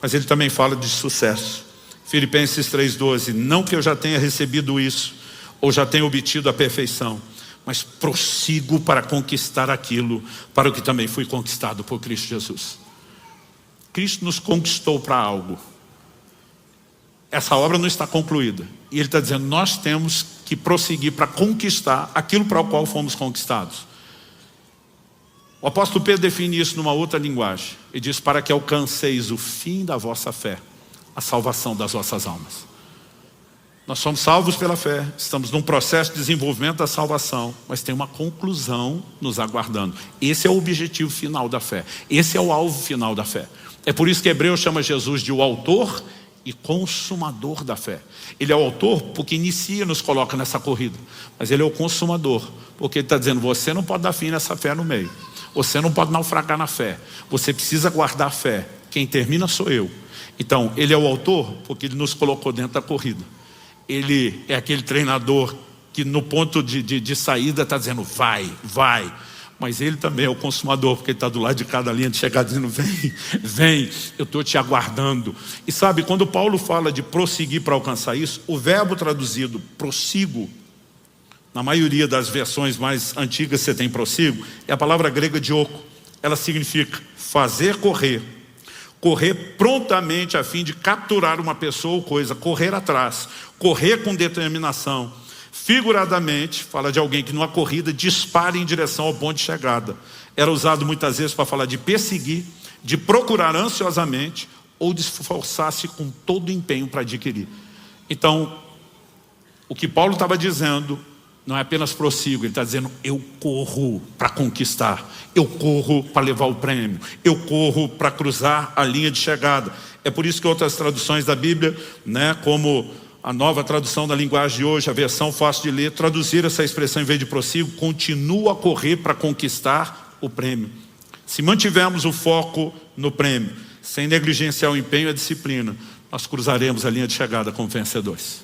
Mas ele também fala de sucesso. Filipenses 3:12, não que eu já tenha recebido isso, ou já tenha obtido a perfeição, mas prossigo para conquistar aquilo para o que também fui conquistado por Cristo Jesus. Cristo nos conquistou para algo. Essa obra não está concluída. E ele está dizendo: nós temos que prosseguir para conquistar aquilo para o qual fomos conquistados. O apóstolo Pedro define isso numa outra linguagem. Ele diz: para que alcanceis o fim da vossa fé, a salvação das vossas almas. Nós somos salvos pela fé, estamos num processo de desenvolvimento da salvação, mas tem uma conclusão nos aguardando. Esse é o objetivo final da fé, esse é o alvo final da fé. É por isso que Hebreus chama Jesus de o autor e consumador da fé. Ele é o autor porque inicia e nos coloca nessa corrida, mas ele é o consumador, porque ele está dizendo: você não pode dar fim nessa fé no meio, você não pode naufragar na fé, você precisa guardar a fé. Quem termina sou eu. Então ele é o autor porque ele nos colocou dentro da corrida. Ele é aquele treinador que no ponto de saída está dizendo: vai. Mas ele também é o consumador, porque ele está do lado de cada linha de chegada dizendo: vem, eu estou te aguardando. E sabe, quando Paulo fala de prosseguir para alcançar isso, o verbo traduzido prossigo, na maioria das versões mais antigas você tem prossigo, é a palavra grega dioko. Ela significa fazer correr prontamente a fim de capturar uma pessoa ou coisa, correr atrás, correr com determinação. Figuradamente, fala de alguém que numa corrida dispara em direção ao ponto de chegada. Era usado muitas vezes para falar de perseguir, de procurar ansiosamente ou de esforçar-se com todo o empenho para adquirir. Então, o que Paulo estava dizendo não é apenas prossigo, ele está dizendo: eu corro para conquistar, eu corro para levar o prêmio, eu corro para cruzar a linha de chegada. É por isso que outras traduções da Bíblia, né, como a nova tradução da linguagem de hoje, a versão fácil de ler, traduzir essa expressão em vez de prossigo: continua a correr para conquistar o prêmio. Se mantivermos o foco no prêmio, sem negligenciar o empenho e a disciplina, nós cruzaremos a linha de chegada como vencedores.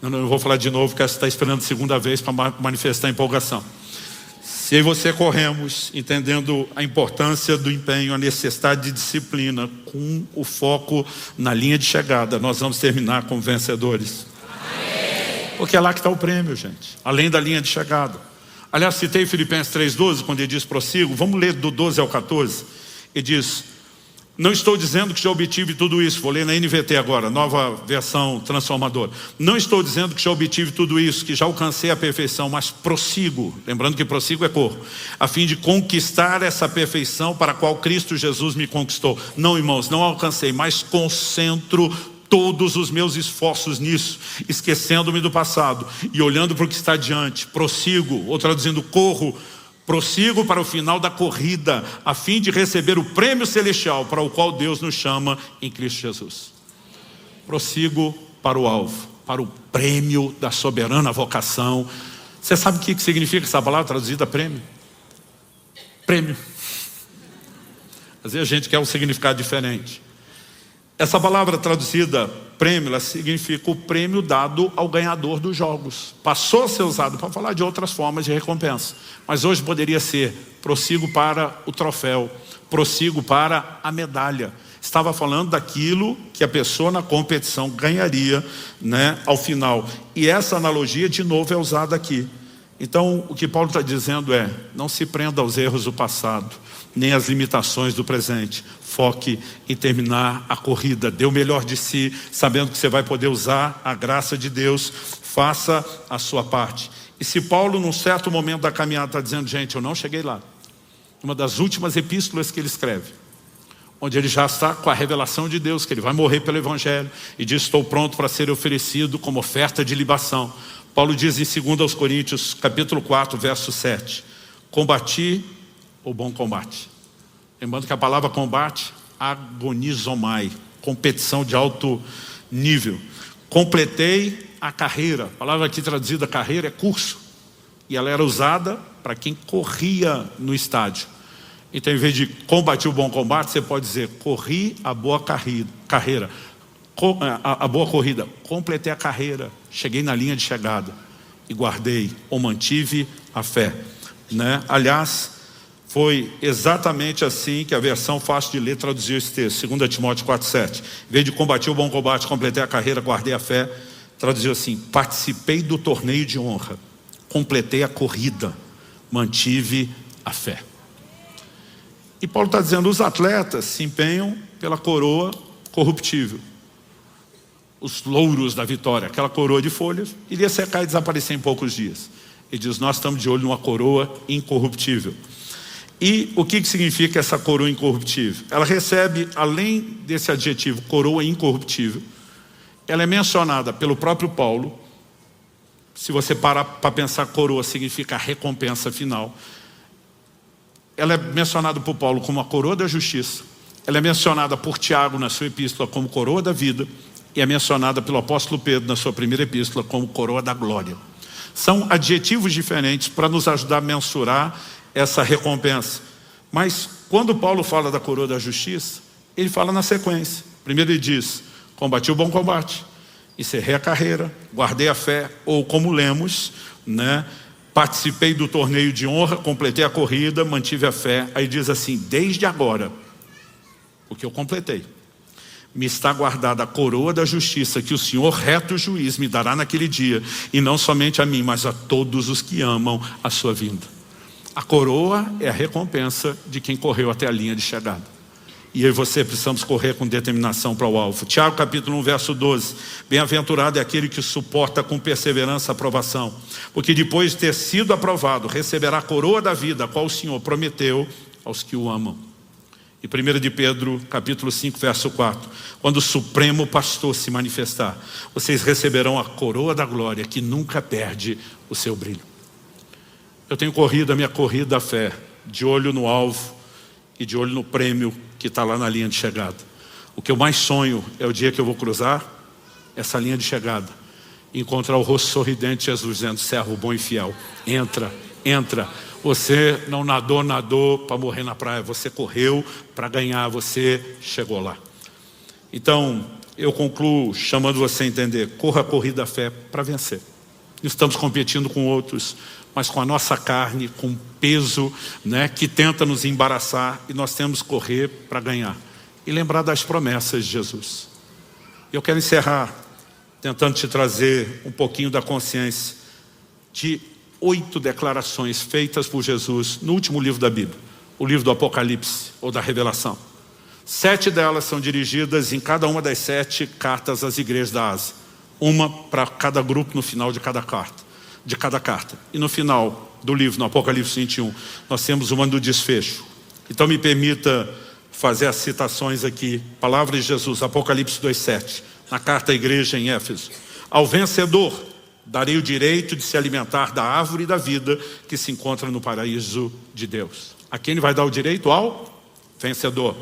Eu vou falar de novo, que você está esperando a segunda vez para manifestar a empolgação. Se eu e você corremos, entendendo a importância do empenho, a necessidade de disciplina, com o foco na linha de chegada, nós vamos terminar como vencedores. Amém. Porque é lá que está o prêmio, gente, além da linha de chegada. Aliás, citei Filipenses 3:12, quando ele diz prossigo. Vamos ler do 12 ao 14. Ele diz: não estou dizendo que já obtive tudo isso. Vou ler na NVT agora, nova versão transformadora. Não estou dizendo que já obtive tudo isso, que já alcancei a perfeição, mas prossigo. Lembrando que prossigo é corpo, a fim de conquistar essa perfeição para a qual Cristo Jesus me conquistou. Não, irmãos, não alcancei, mas concentro todos os meus esforços nisso, esquecendo-me do passado e olhando para o que está adiante. Prossigo, ou traduzindo, corro. Prossigo para o final da corrida, a fim de receber o prêmio celestial para o qual Deus nos chama em Cristo Jesus. Prossigo para o alvo, para o prêmio da soberana vocação. Você sabe o que significa essa palavra traduzida prêmio? Prêmio. Às vezes a gente quer um significado diferente. Essa palavra traduzida prêmio, ela significa o prêmio dado ao ganhador dos jogos. Passou a ser usado para falar de outras formas de recompensa, mas hoje poderia ser prossigo para o troféu, prossigo para a medalha. Estava falando daquilo que a pessoa na competição ganharia, né, ao final. E essa analogia de novo é usada aqui. Então, o que Paulo está dizendo é, não se prenda aos erros do passado, nem às limitações do presente. Foque em terminar a corrida, dê o melhor de si, sabendo que você vai poder usar a graça de Deus. Faça a sua parte. E se Paulo, num certo momento da caminhada, está dizendo, gente, eu não cheguei lá. Uma das últimas epístolas que ele escreve, onde ele já está com a revelação de Deus, que ele vai morrer pelo Evangelho, e diz, estou pronto para ser oferecido como oferta de libação. Paulo diz em 2 Coríntios, capítulo 4, verso 7, combati o bom combate. Lembrando que a palavra combate, agonizomai, competição de alto nível. Completei a carreira. A palavra aqui traduzida carreira é curso. E ela era usada para quem corria no estádio. Então, em vez de combati o bom combate, você pode dizer, corri a boa carreira. A boa corrida. Completei a carreira. Cheguei na linha de chegada. E guardei ou mantive a fé. Né? Aliás, foi exatamente assim que a versão fácil de ler traduziu esse texto. 2 Timóteo 4,7. Em vez de combater o bom combate, completei a carreira, guardei a fé, traduziu assim, participei do torneio de honra, completei a corrida, mantive a fé. E Paulo está dizendo, os atletas se empenham pela coroa corruptível. Os louros da vitória, aquela coroa de folhas, iria secar e desaparecer em poucos dias. Ele diz, nós estamos de olho numa coroa incorruptível. E o que significa essa coroa incorruptível? Ela recebe, além desse adjetivo, coroa incorruptível, ela é mencionada pelo próprio Paulo. Se você parar para pensar, coroa significa a recompensa final. Ela é mencionada por Paulo como a coroa da justiça. Ela é mencionada por Tiago na sua epístola como coroa da vida. E é mencionada pelo apóstolo Pedro na sua primeira epístola como coroa da glória. São adjetivos diferentes para nos ajudar a mensurar essa recompensa. Mas quando Paulo fala da coroa da justiça, ele fala na sequência. Primeiro ele diz, combati o bom combate, encerrei a carreira, guardei a fé, ou como lemos, né, participei do torneio de honra, completei a corrida, mantive a fé. Aí diz assim, desde agora, porque eu completei, me está guardada a coroa da justiça que o Senhor reto juiz me dará naquele dia, e não somente a mim, mas a todos os que amam a sua vinda. A coroa é a recompensa de quem correu até a linha de chegada. E eu e você precisamos correr com determinação para o alvo. Tiago capítulo 1, verso 12. Bem-aventurado é aquele que suporta com perseverança a aprovação, porque depois de ter sido aprovado, receberá a coroa da vida, a qual o Senhor prometeu aos que o amam. E 1 de Pedro, capítulo 5, verso 4. Quando o Supremo Pastor se manifestar, vocês receberão a coroa da glória, que nunca perde o seu brilho. Eu tenho corrido a minha corrida da fé, de olho no alvo e de olho no prêmio que está lá na linha de chegada. O que eu mais sonho é o dia que eu vou cruzar essa linha de chegada e encontrar o rosto sorridente de Jesus dizendo, servo bom e fiel, entra, entra. Você não nadou para morrer na praia, você correu para ganhar, você chegou lá. Então, eu concluo chamando você a entender, corra a corrida da fé para vencer. Não estamos competindo com outros, mas com a nossa carne, com peso, né, que tenta nos embaraçar, e nós temos que correr para ganhar. E lembrar das promessas de Jesus. Eu quero encerrar tentando te trazer um pouquinho da consciência de 8 declarações feitas por Jesus no último livro da Bíblia, o livro do Apocalipse ou da Revelação. 7 delas são dirigidas em cada uma das 7 cartas às igrejas da Ásia. Uma para cada grupo no final de cada carta. E no final do livro, no Apocalipse 21, nós temos uma do desfecho. Então me permita fazer as citações aqui. Palavras de Jesus, Apocalipse 2,7, na carta à igreja em Éfeso. Ao vencedor darei o direito de se alimentar da árvore da vida que se encontra no paraíso de Deus. A quem ele vai dar o direito? Ao vencedor.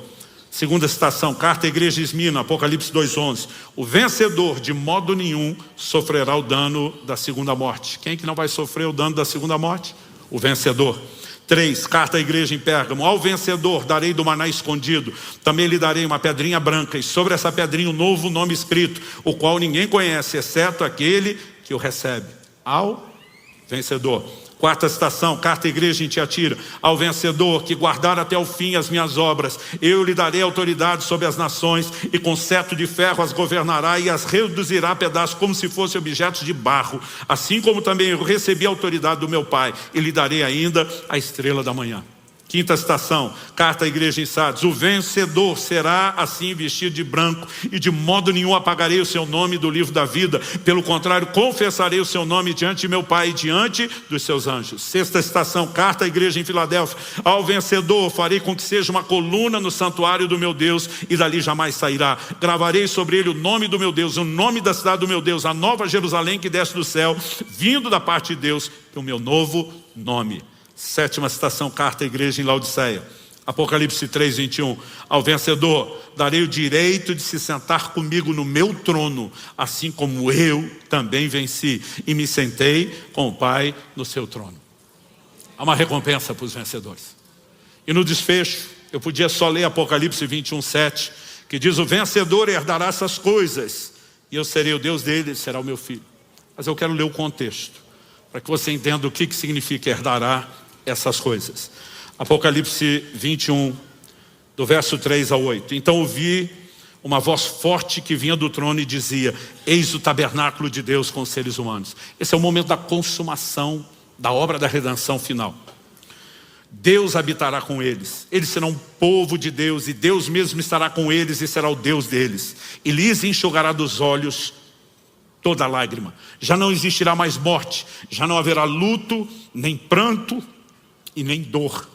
Segunda citação, carta à igreja de Esmirna, Apocalipse 2,11. O vencedor de modo nenhum sofrerá o dano da segunda morte. Quem que não vai sofrer o dano da segunda morte? O vencedor. 3, carta à igreja em Pérgamo. Ao vencedor darei do maná escondido. Também lhe darei uma pedrinha branca, e sobre essa pedrinha um novo nome escrito, o qual ninguém conhece, exceto aquele que o recebe. Ao vencedor. Quarta citação, carta à igreja em Tiatira. Ao vencedor que guardar até o fim as minhas obras, eu lhe darei autoridade sobre as nações, e com cetro de ferro as governará e as reduzirá a pedaços como se fossem objetos de barro. Assim como também eu recebi a autoridade do meu Pai, e lhe darei ainda a estrela da manhã. Quinta citação, carta à igreja em Sardes. O vencedor será assim vestido de branco, e de modo nenhum apagarei o seu nome do livro da vida. Pelo contrário, confessarei o seu nome diante de meu Pai e diante dos seus anjos. Sexta citação, carta à igreja em Filadélfia. Ao vencedor farei com que seja uma coluna no santuário do meu Deus, e dali jamais sairá. Gravarei sobre ele o nome do meu Deus, o nome da cidade do meu Deus, a nova Jerusalém que desce do céu, vindo da parte de Deus, e o meu novo nome. Sétima citação, carta à igreja em Laodiceia. Apocalipse 3:21. Ao vencedor darei o direito de se sentar comigo no meu trono, assim como eu também venci e me sentei com o Pai no seu trono. Há uma recompensa para os vencedores. E no desfecho, eu podia só ler Apocalipse 21:7, que diz: o vencedor herdará essas coisas, e eu serei o Deus dele, ele será o meu filho. Mas eu quero ler o contexto, para que você entenda o que significa herdará essas coisas. Apocalipse 21, do verso 3 ao 8. Então ouvi uma voz forte que vinha do trono e dizia: eis o tabernáculo de Deus com os seres humanos. Esse é o momento da consumação da obra da redenção final. Deus habitará com eles, eles serão um povo de Deus, e Deus mesmo estará com eles e será o Deus deles, e lhes enxugará dos olhos toda lágrima. Já não existirá mais morte, já não haverá luto, nem pranto e nem dor,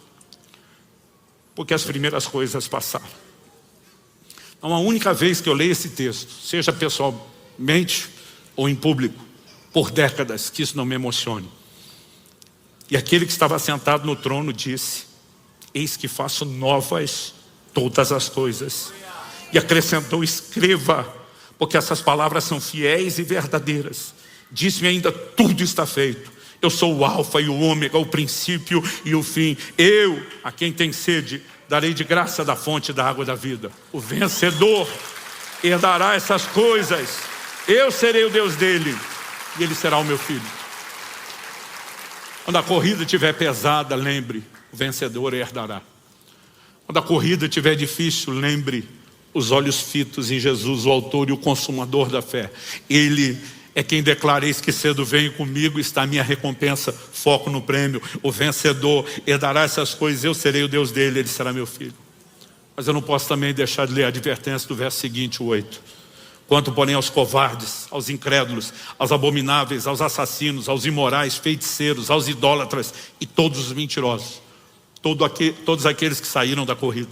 porque as primeiras coisas passaram. Então, a única vez que eu leio esse texto, seja pessoalmente ou em público, por décadas, que isso não me emocione. E aquele que estava sentado no trono disse: eis que faço novas todas as coisas. E acrescentou: escreva, porque essas palavras são fiéis e verdadeiras. Disse-me ainda: tudo está feito. Eu sou o alfa e o ômega, o princípio e o fim. Eu, a quem tem sede, darei de graça da fonte da água da vida. O vencedor herdará essas coisas. Eu serei o Deus dele, e ele será o meu filho. Quando a corrida estiver pesada, lembre: o vencedor herdará. Quando a corrida estiver difícil, lembre: os olhos fitos em Jesus, o autor e o consumador da fé. Ele é quem declara: eis que cedo venho, comigo está a minha recompensa. Foco no prêmio. O vencedor herdará essas coisas, eu serei o Deus dele, ele será meu filho. Mas eu não posso também deixar de ler a advertência do verso seguinte, o 8. Quanto porém aos covardes, aos incrédulos, aos abomináveis, aos assassinos, aos imorais, feiticeiros, aos idólatras e todos os mentirosos, todos aqueles que saíram da corrida,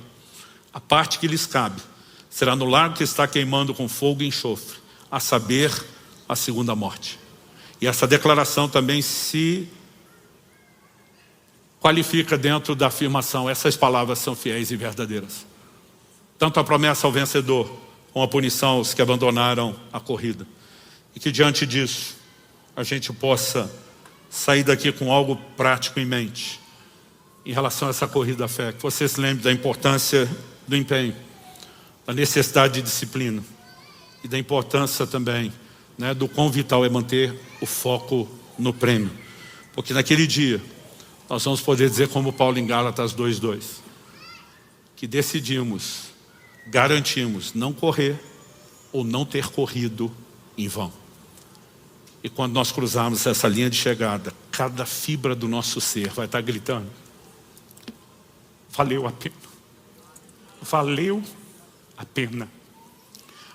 a parte que lhes cabe será no lago que está queimando com fogo e enxofre, a saber, a segunda morte. E essa declaração também se qualifica dentro da afirmação: essas palavras são fiéis e verdadeiras. Tanto a promessa ao vencedor, como a punição aos que abandonaram a corrida. E que diante disso, a gente possa sair daqui com algo prático em mente, em relação a essa corrida da fé. Que você se lembre da importância do empenho, da necessidade de disciplina, e da importância também, do quão vital é manter o foco no prêmio. Porque naquele dia, nós vamos poder dizer como Paulo em Gálatas 2:2, que decidimos, garantimos não correr ou não ter corrido em vão. E quando nós cruzarmos essa linha de chegada, cada fibra do nosso ser vai estar gritando: valeu a pena. Valeu a pena.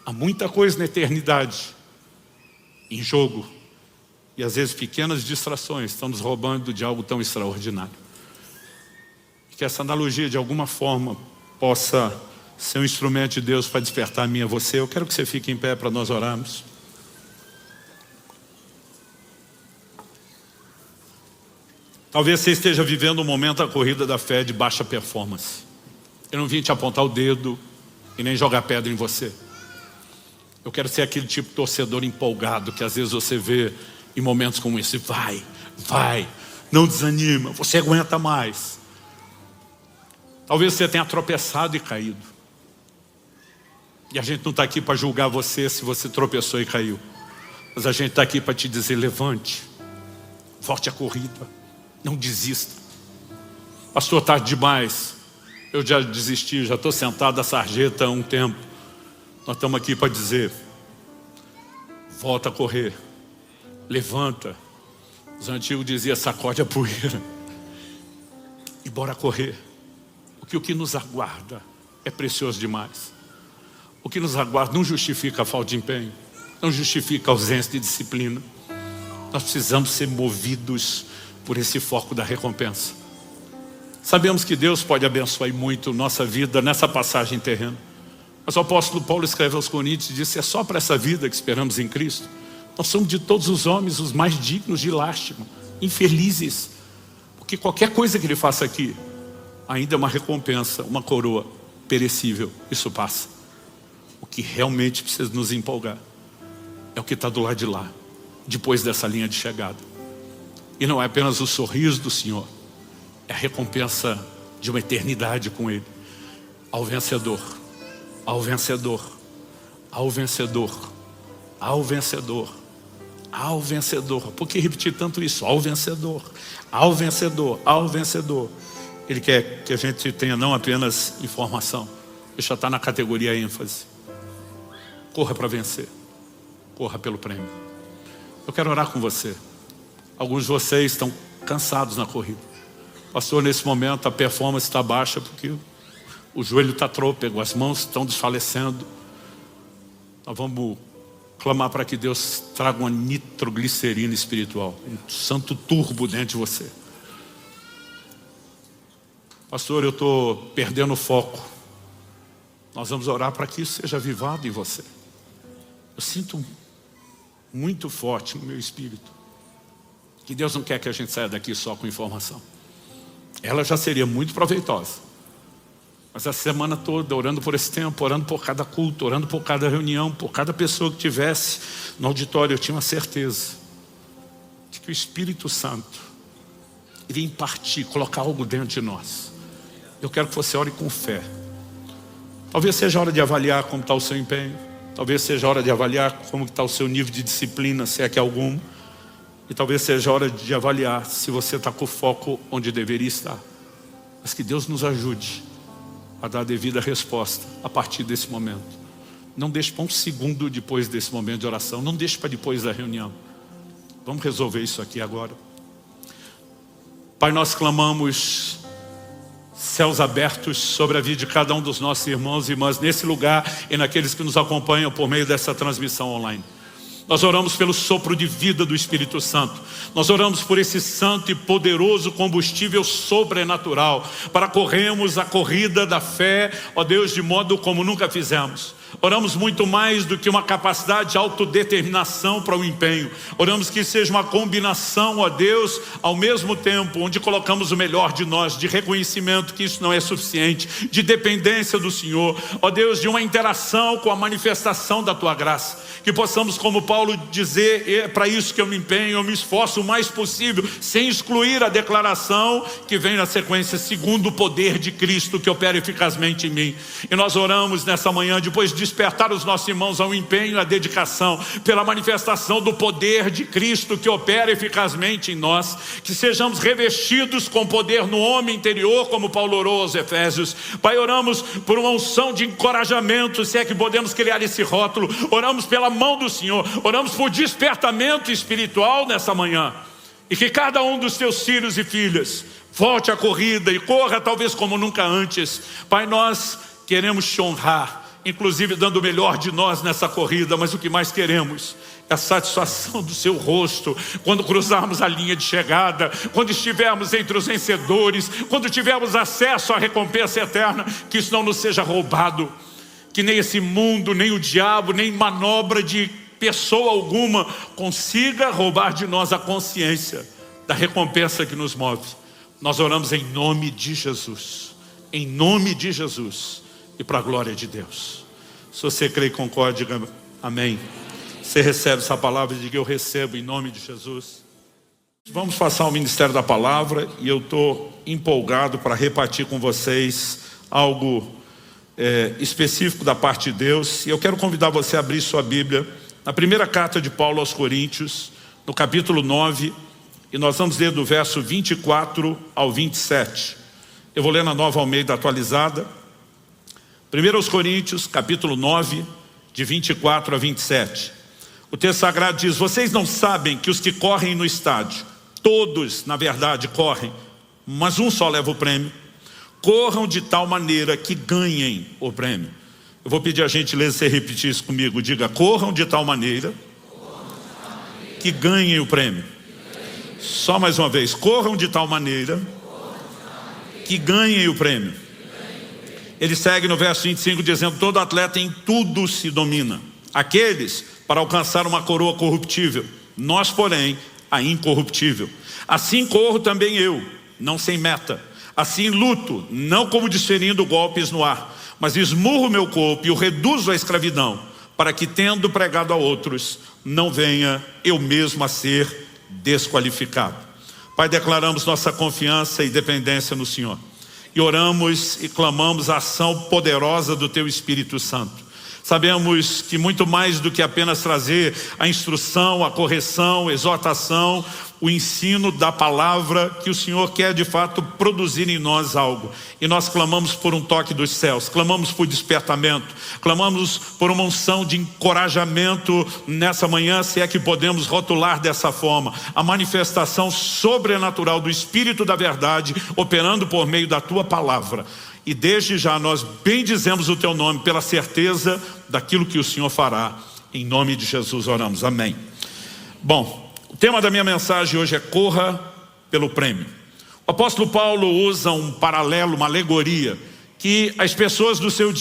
Há muita coisa na eternidade em jogo, e às vezes pequenas distrações estão nos roubando de algo tão extraordinário. Que essa analogia de alguma forma possa ser um instrumento de Deus para despertar a mim e a você. Eu quero que você fique em pé para nós orarmos. Talvez você esteja vivendo um momento da corrida da fé de baixa performance. Eu não vim te apontar o dedo e nem jogar pedra em você. Eu quero ser aquele tipo de torcedor empolgado que às vezes você vê em momentos como esse. Vai, não desanima, você aguenta mais. Talvez você tenha tropeçado e caído. E a gente não está aqui para julgar você se você tropeçou e caiu. Mas a gente está aqui para te dizer: levante, volte à corrida, Não desista. Pastor, tarde demais. Eu já desisti, já estou sentado à sarjeta há um tempo. Nós estamos aqui para dizer: volta a correr, levanta. Os antigos diziam: sacode a poeira e bora correr. Porque o que nos aguarda é precioso demais. O que nos aguarda não justifica a falta de empenho, não justifica a ausência de disciplina. Nós precisamos ser movidos por esse foco da recompensa. Sabemos que Deus pode abençoar muito nossa vida nessa passagem terrena. Mas o apóstolo Paulo escreve aos Coríntios e disse: é só para essa vida que esperamos em Cristo. Nós somos de todos os homens os mais dignos de lástima, infelizes. Porque qualquer coisa que ele faça aqui ainda é uma recompensa, uma coroa perecível. Isso passa. O que realmente precisa nos empolgar é o que está do lado de lá, depois dessa linha de chegada. E não é apenas o sorriso do Senhor, é a recompensa de uma eternidade com Ele. Ao vencedor, ao vencedor, ao vencedor, ao vencedor, ao vencedor. Por que repetir tanto isso? Ao vencedor, ao vencedor, ao vencedor. Ele quer que a gente tenha não apenas informação, isso já está na categoria ênfase. Corra para vencer, corra pelo prêmio. Eu quero orar com você. Alguns de vocês estão cansados na corrida. Pastor, nesse momento a performance está baixa porque o joelho está trôpego, as mãos estão desfalecendo. Nós vamos clamar para que Deus traga uma nitroglicerina espiritual, um santo turbo dentro de você. Pastor, eu estou perdendo o foco. Nós vamos orar para que isso seja avivado em você. Eu sinto muito forte no meu espírito que Deus não quer que a gente saia daqui só com informação. Ela já seria muito proveitosa. Mas a semana toda, orando por esse tempo, orando por cada culto, orando por cada reunião, por cada pessoa que tivesse no auditório, eu tinha uma certeza de que o Espírito Santo iria impartir, colocar algo dentro de nós. Eu quero que você ore com fé. Talvez seja a hora de avaliar como está o seu empenho. Talvez seja a hora de avaliar como está o seu nível de disciplina, se é que algum. E talvez seja a hora de avaliar se você está com o foco onde deveria estar. Mas que Deus nos ajude a dar a devida resposta a partir desse momento. Não deixe para um segundo depois desse momento de oração. Não deixe para depois da reunião. Vamos resolver isso aqui agora. Pai, nós clamamos céus abertos sobre a vida de cada um dos nossos irmãos e irmãs nesse lugar e naqueles que nos acompanham por meio dessa transmissão online. Nós oramos pelo sopro de vida do Espírito Santo. Nós oramos por esse santo e poderoso combustível sobrenatural para corrermos a corrida da fé, ó Deus, de modo como nunca fizemos. Oramos muito mais do que uma capacidade de autodeterminação para o empenho. Oramos que seja uma combinação, ó Deus, ao mesmo tempo, onde colocamos o melhor de nós, de reconhecimento que isso não é suficiente, de dependência do Senhor, ó Deus, de uma interação com a manifestação da Tua graça. Que possamos, como Paulo, dizer: é para isso que eu me empenho, eu me esforço o mais possível, sem excluir a declaração que vem na sequência, segundo o poder de Cristo que opera eficazmente em mim. E nós oramos nessa manhã, depois de despertar os nossos irmãos ao empenho e à dedicação, pela manifestação do poder de Cristo que opera eficazmente em nós, que sejamos revestidos com poder no homem interior, como Paulo orou aos Efésios. Pai, oramos por uma unção de encorajamento, se é que podemos criar esse rótulo. Oramos pela mão do Senhor, oramos por despertamento espiritual nessa manhã, e que cada um dos teus filhos e filhas volte à corrida e corra talvez como nunca antes. Pai, nós queremos te honrar, inclusive dando o melhor de nós nessa corrida, mas o que mais queremos é a satisfação do seu rosto, quando cruzarmos a linha de chegada, quando estivermos entre os vencedores, quando tivermos acesso à recompensa eterna, que isso não nos seja roubado, que nem esse mundo, nem o diabo, nem manobra de pessoa alguma consiga roubar de nós a consciência da recompensa que nos move. Nós oramos em nome de Jesus, em nome de Jesus, e para a glória de Deus. Se você crê e concorda, diga amém. Você recebe essa palavra e diga: eu recebo em nome de Jesus. Vamos passar ao ministério da palavra, e eu estou empolgado para repartir com vocês algo específico da parte de Deus. E eu quero convidar você a abrir sua Bíblia na primeira carta de Paulo aos Coríntios, no capítulo 9, e nós vamos ler do verso 24 ao 27. Eu vou ler na Nova Almeida atualizada. 1 Coríntios, capítulo 9, de 24 a 27. O texto sagrado diz: vocês não sabem que os que correm no estádio, todos, na verdade, correm, mas um só leva o prêmio? Corram de tal maneira que ganhem o prêmio. Eu vou pedir a gentileza você repetir isso comigo. Diga: corram de tal maneira que ganhem o prêmio. Só mais uma vez: corram de tal maneira que ganhem o prêmio. Ele segue no verso 25 dizendo: todo atleta em tudo se domina. Aqueles para alcançar uma coroa corruptível, nós, porém, a incorruptível. Assim corro também eu, não sem meta. Assim luto, não como desferindo golpes no ar, mas esmurro meu corpo e o reduzo à escravidão, para que, tendo pregado a outros, não venha eu mesmo a ser desqualificado. Pai, declaramos nossa confiança e dependência no Senhor. E oramos e clamamos a ação poderosa do Teu Espírito Santo. Sabemos que muito mais do que apenas trazer a instrução, a correção, a exortação, o ensino da palavra, que o Senhor quer de fato produzir em nós algo. E nós clamamos por um toque dos céus, clamamos por despertamento, clamamos por uma unção de encorajamento nessa manhã, se é que podemos rotular dessa forma, a manifestação sobrenatural do Espírito da verdade, operando por meio da Tua palavra. E desde já nós bendizemos o Teu nome pela certeza daquilo que o Senhor fará. Em nome de Jesus oramos, amém. Bom, o tema da minha mensagem hoje é: corra pelo prêmio. O apóstolo Paulo usa um paralelo, uma alegoria, que as pessoas dos seus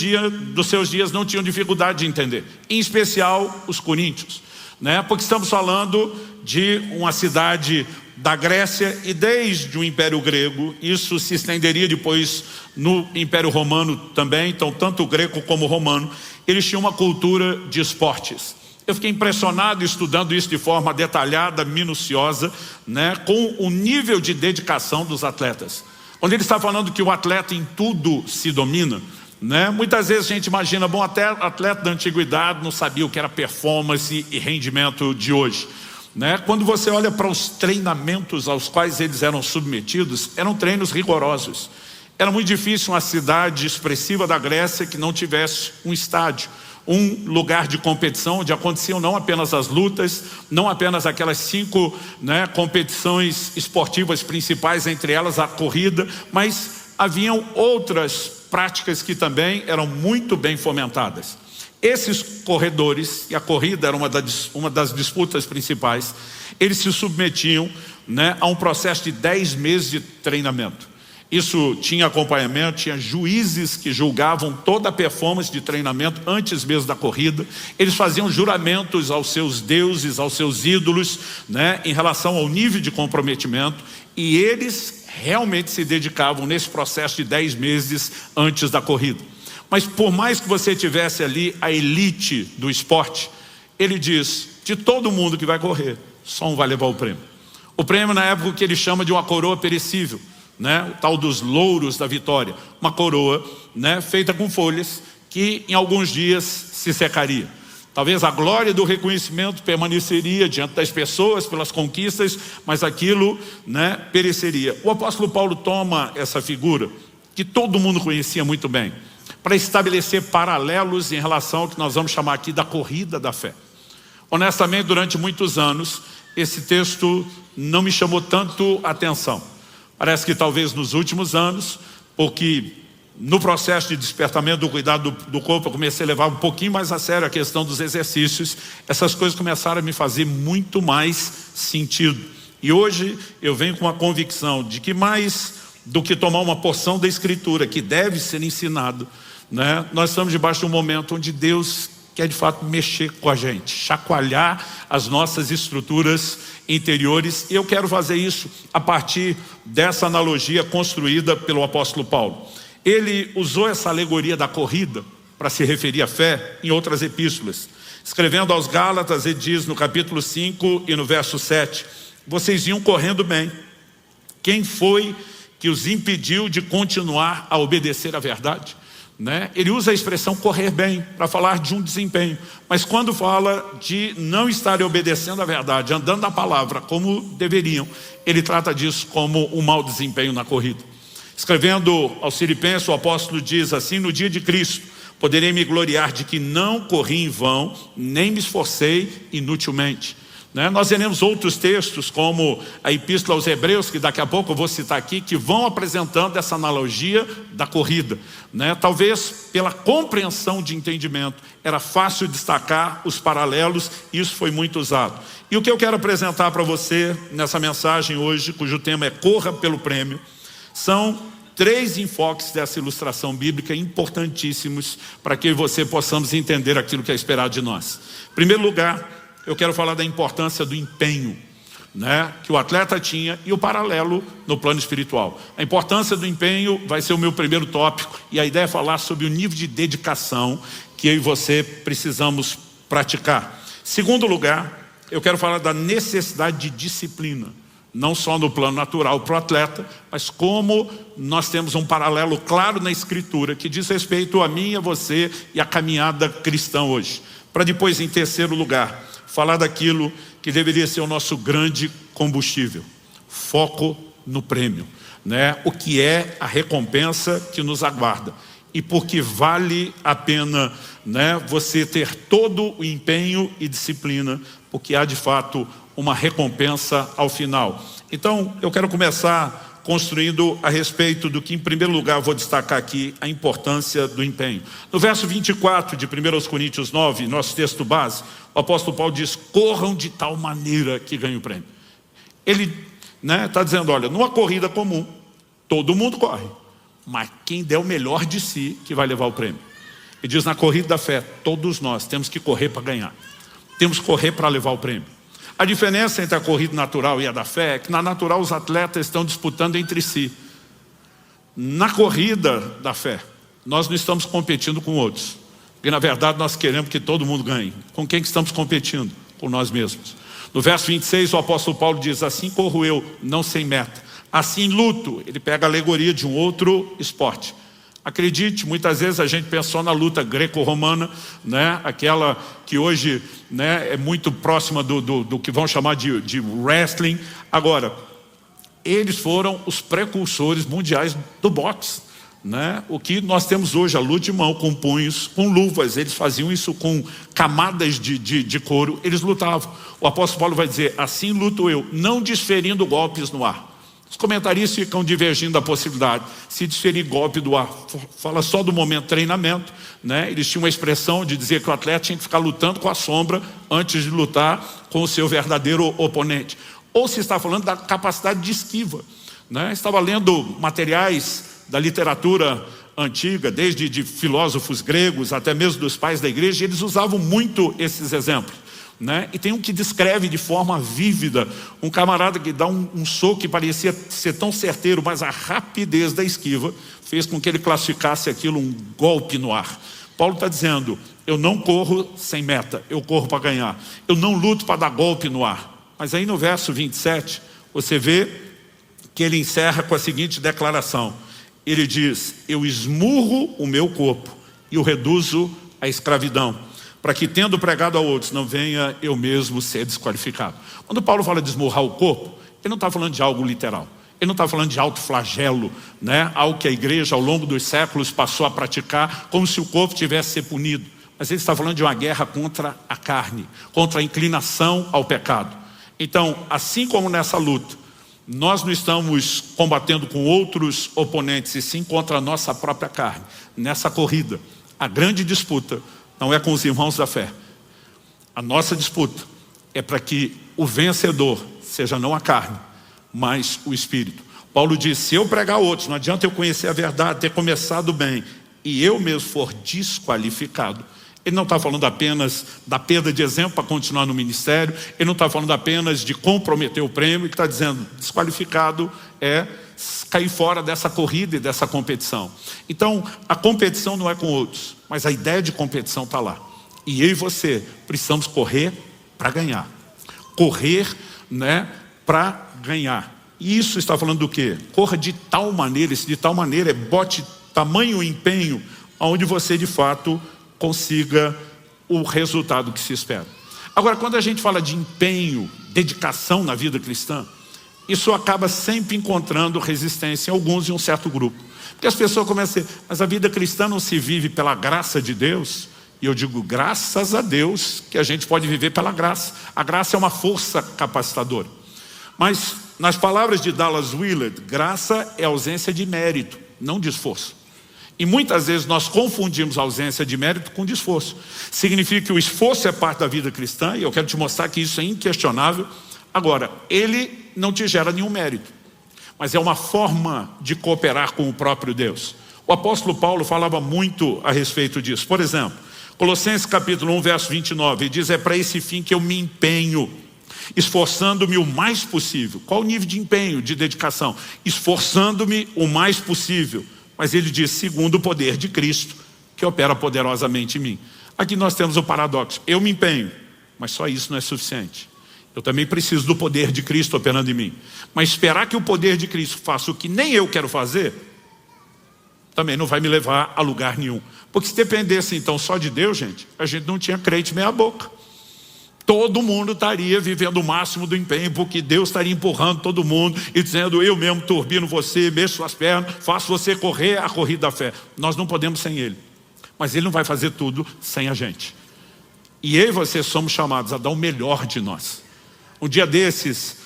dias não tinham dificuldade de entender. Em especial os coríntios, né? Porque estamos falando de uma cidade da Grécia, e desde o Império Grego, isso se estenderia depois no Império Romano também. Então tanto o grego como o romano, eles tinham uma cultura de esportes. Eu fiquei impressionado estudando isso de forma detalhada, minuciosa, né, com o nível de dedicação dos atletas. Quando ele está falando que o atleta em tudo se domina, né, muitas vezes a gente imagina: bom, até atleta da antiguidade não sabia o que era performance e rendimento de hoje. Né? Quando você olha para os treinamentos aos quais eles eram submetidos, eram treinos rigorosos. Era muito difícil uma cidade expressiva da Grécia que não tivesse um estádio, um lugar de competição onde aconteciam não apenas as lutas, não apenas aquelas 5, né, competições esportivas principais, entre elas a corrida, mas haviam outras práticas que também eram muito bem fomentadas. Esses corredores, e a corrida era uma das disputas principais, eles se submetiam, né, a um processo de 10 meses de treinamento. Isso tinha acompanhamento, tinha juízes que julgavam toda a performance de treinamento antes mesmo da corrida. Eles faziam juramentos aos seus deuses, aos seus ídolos, né, em relação ao nível de comprometimento, e eles realmente se dedicavam nesse processo de 10 meses antes da corrida. Mas por mais que você tivesse ali a elite do esporte, ele diz: de todo mundo que vai correr, só um vai levar o prêmio. O prêmio, na época, que ele chama de uma coroa perecível, né? O tal dos louros da vitória. Uma coroa, né, feita com folhas que em alguns dias se secaria. Talvez a glória do reconhecimento permaneceria diante das pessoas pelas conquistas, mas aquilo, né, pereceria. O apóstolo Paulo toma essa figura, que todo mundo conhecia muito bem, para estabelecer paralelos em relação ao que nós vamos chamar aqui da corrida da fé. Honestamente, durante muitos anos, esse texto não me chamou tanto atenção. Parece que talvez nos últimos anos, porque no processo de despertamento do cuidado do corpo, eu comecei a levar um pouquinho mais a sério a questão dos exercícios. Essas coisas começaram a me fazer muito mais sentido. E hoje eu venho com a convicção de que mais do que tomar uma porção da Escritura que deve ser ensinado, né, nós estamos debaixo de um momento onde Deus quer de fato mexer com a gente, chacoalhar as nossas estruturas interiores. E eu quero fazer isso a partir dessa analogia construída pelo apóstolo Paulo. Ele usou essa alegoria da corrida para se referir à fé em outras epístolas. Escrevendo aos Gálatas, ele diz no capítulo 5 e no verso 7: vocês iam correndo bem. Quem foi que os impediu de continuar a obedecer à verdade? né? Ele usa a expressão correr bem para falar de um desempenho, mas quando fala de não estarem obedecendo à verdade, andando na palavra como deveriam, ele trata disso como um mau desempenho na corrida. Escrevendo aos Filipenses, o apóstolo diz assim: no dia de Cristo poderei me gloriar de que não corri em vão, nem me esforcei inutilmente. Nós veremos outros textos, como a Epístola aos Hebreus, que daqui a pouco eu vou citar aqui, que vão apresentando essa analogia da corrida. Talvez pela compreensão de entendimento, era fácil destacar os paralelos, e isso foi muito usado. E o que eu quero apresentar para você nessa mensagem hoje, cujo tema é Corra pelo Prêmio, são 3 enfoques dessa ilustração bíblica importantíssimos para que você possamos entender aquilo que é esperado de nós. Em primeiro lugar, eu quero falar da importância do empenho, que o atleta tinha, e o paralelo no plano espiritual. A importância do empenho vai ser o meu primeiro tópico, e a ideia é falar sobre o nível de dedicação que eu e você precisamos praticar. Segundo lugar, eu quero falar da necessidade de disciplina, não só no plano natural para o atleta, mas como nós temos um paralelo claro na Escritura que diz respeito a mim, a você e a caminhada cristã hoje. Para depois, em terceiro lugar, falar daquilo que deveria ser o nosso grande combustível: foco no prêmio, o que é a recompensa que nos aguarda, e porque vale a pena você ter todo o empenho e disciplina, porque há de fato uma recompensa ao final. Então eu quero começar construindo a respeito do que, em primeiro lugar, eu vou destacar aqui, a importância do empenho. No verso 24 de 1 Coríntios 9, nosso texto base, o apóstolo Paulo diz: corram de tal maneira que ganhem o prêmio. Ele está dizendo, olha, numa corrida comum, todo mundo corre, mas quem der o melhor de si que vai levar o prêmio. Ele diz, na corrida da fé, todos nós temos que correr para ganhar, temos que correr para levar o prêmio. A diferença entre a corrida natural e a da fé é que na natural os atletas estão disputando entre si. Na corrida da fé, nós não estamos competindo com outros, porque na verdade nós queremos que todo mundo ganhe. Com quem que estamos competindo? Com nós mesmos. No verso 26 o apóstolo Paulo diz: assim corro eu, não sem meta, assim luto. Ele pega a alegoria de um outro esporte. Acredite, muitas vezes a gente pensou na luta greco-romana, aquela que hoje é muito próxima do que vão chamar de wrestling. Agora, eles foram os precursores mundiais do boxe. O que nós temos hoje, a luta de mão, com punhos, com luvas. Eles faziam isso com camadas de couro, eles lutavam. O apóstolo Paulo vai dizer: assim luto eu, não desferindo golpes no ar. Os comentaristas ficam divergindo da possibilidade. Se desferir golpe do ar, fala só do momento de treinamento, Eles tinham uma expressão de dizer que o atleta tinha que ficar lutando com a sombra antes de lutar com o seu verdadeiro oponente. Ou se está falando da capacidade de esquiva, Estava lendo materiais da literatura antiga, desde de filósofos gregos até mesmo dos pais da igreja, e eles usavam muito esses exemplos. E tem um que descreve de forma vívida um camarada que dá um soco que parecia ser tão certeiro, mas a rapidez da esquiva fez com que ele classificasse aquilo um golpe no ar. Paulo está dizendo: eu não corro sem meta, eu corro para ganhar, eu não luto para dar golpe no ar. Mas aí no verso 27 você vê que ele encerra com a seguinte declaração. Ele diz: eu esmurro o meu corpo e o reduzo à escravidão, para que, tendo pregado a outros, não venha eu mesmo ser desqualificado. Quando Paulo fala de esmurrar o corpo, ele não está falando de algo literal. Ele não está falando de autoflagelo, algo que a igreja ao longo dos séculos passou a praticar, como se o corpo tivesse que ser punido. Mas ele está falando de uma guerra contra a carne, contra a inclinação ao pecado. Então, assim como nessa luta, nós não estamos combatendo com outros oponentes, e sim contra a nossa própria carne. Nessa corrida, a grande disputa não é com os irmãos da fé. A nossa disputa é para que o vencedor seja não a carne, mas o Espírito. Paulo diz: se eu pregar a outros, não adianta eu conhecer a verdade, ter começado bem, e eu mesmo for desqualificado. Ele não está falando apenas da perda de exemplo para continuar no ministério, ele não está falando apenas de comprometer o prêmio, ele está dizendo: desqualificado é cair fora dessa corrida e dessa competição. Então, a competição não é com outros, mas a ideia de competição está lá. E eu e você precisamos correr para ganhar. Correr, para ganhar. E isso está falando do quê? Corra de tal maneira, esse de tal maneira é bote tamanho empenho onde você de fato consiga o resultado que se espera. Agora, quando a gente fala de empenho, dedicação na vida cristã, isso acaba sempre encontrando resistência em alguns e um certo grupo. Porque as pessoas começam a dizer, mas a vida cristã não se vive pela graça de Deus? E eu digo, graças a Deus que a gente pode viver pela graça. A graça é uma força capacitadora. Mas, nas palavras de Dallas Willard, graça é ausência de mérito, não de esforço. E muitas vezes nós confundimos a ausência de mérito com de esforço. Significa que o esforço é parte da vida cristã, e eu quero te mostrar que isso é inquestionável. Agora, ele não te gera nenhum mérito, mas é uma forma de cooperar com o próprio Deus. O apóstolo Paulo falava muito a respeito disso. Por exemplo, Colossenses capítulo 1, verso 29, ele diz, é para esse fim que eu me empenho, esforçando-me o mais possível. Qual o nível de empenho, de dedicação? Esforçando-me o mais possível. Mas ele diz, segundo o poder de Cristo, que opera poderosamente em mim. Aqui nós temos o paradoxo. Eu me empenho, mas só isso não é suficiente. Eu também preciso do poder de Cristo operando em mim. Mas esperar que o poder de Cristo faça o que nem eu quero fazer, também não vai me levar a lugar nenhum. Porque se dependesse então só de Deus, gente, a gente não tinha crente meia boca. Todo mundo estaria vivendo o máximo do empenho, porque Deus estaria empurrando todo mundo e dizendo, eu mesmo turbino você, mexo suas pernas, faço você correr a corrida da fé. Nós não podemos sem Ele. Mas Ele não vai fazer tudo sem a gente. E eu e você somos chamados a dar o melhor de nós. Um dia desses,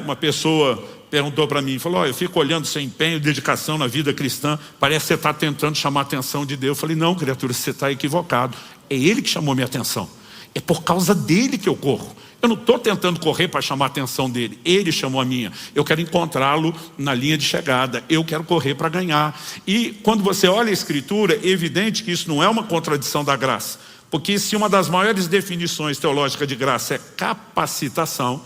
uma pessoa perguntou para mim, falou, eu fico olhando seu empenho e dedicação na vida cristã, parece que você está tentando chamar a atenção de Deus. Eu falei, não, criatura, você está equivocado. É Ele que chamou minha atenção. É por causa dele que eu corro. Eu não estou tentando correr para chamar a atenção dele. Ele chamou a minha. Eu quero encontrá-lo na linha de chegada. Eu quero correr para ganhar. E quando você olha a Escritura, é evidente que isso não é uma contradição da graça. Porque se uma das maiores definições teológicas de graça é capacitação,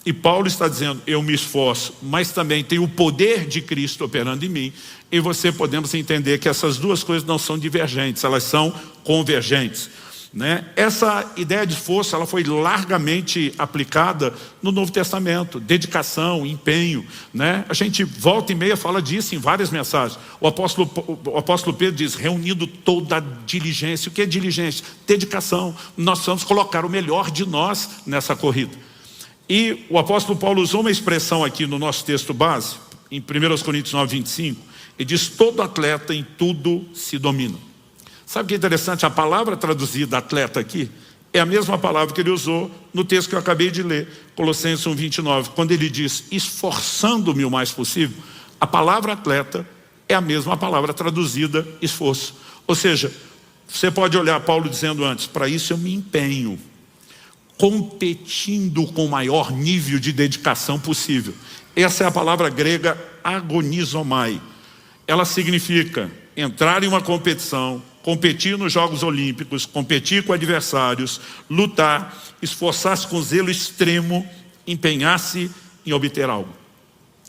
e Paulo está dizendo, eu me esforço, mas também tem o poder de Cristo operando em mim, e você podemos entender que essas duas coisas não são divergentes, elas são convergentes. Essa ideia de esforço, ela foi largamente aplicada no Novo Testamento, dedicação, empenho, A gente volta e meia fala disso em várias mensagens. O apóstolo Pedro diz, reunindo toda a diligência. O que é diligência? Dedicação. Nós precisamos colocar o melhor de nós nessa corrida. E o apóstolo Paulo usou uma expressão aqui no nosso texto base, em 1 Coríntios 9, 25, ele diz, todo atleta em tudo se domina. Sabe o que é interessante? A palavra traduzida atleta aqui é a mesma palavra que ele usou no texto que eu acabei de ler, Colossenses 1, 29, quando ele diz esforçando-me o mais possível. A palavra atleta é a mesma palavra traduzida esforço. Ou seja, você pode olhar Paulo dizendo antes, para isso eu me empenho, competindo com o maior nível de dedicação possível. Essa é a palavra grega agonizomai. Ela significa entrar em uma competição, competir nos Jogos Olímpicos, competir com adversários, lutar, esforçar-se com zelo extremo, empenhar-se em obter algo.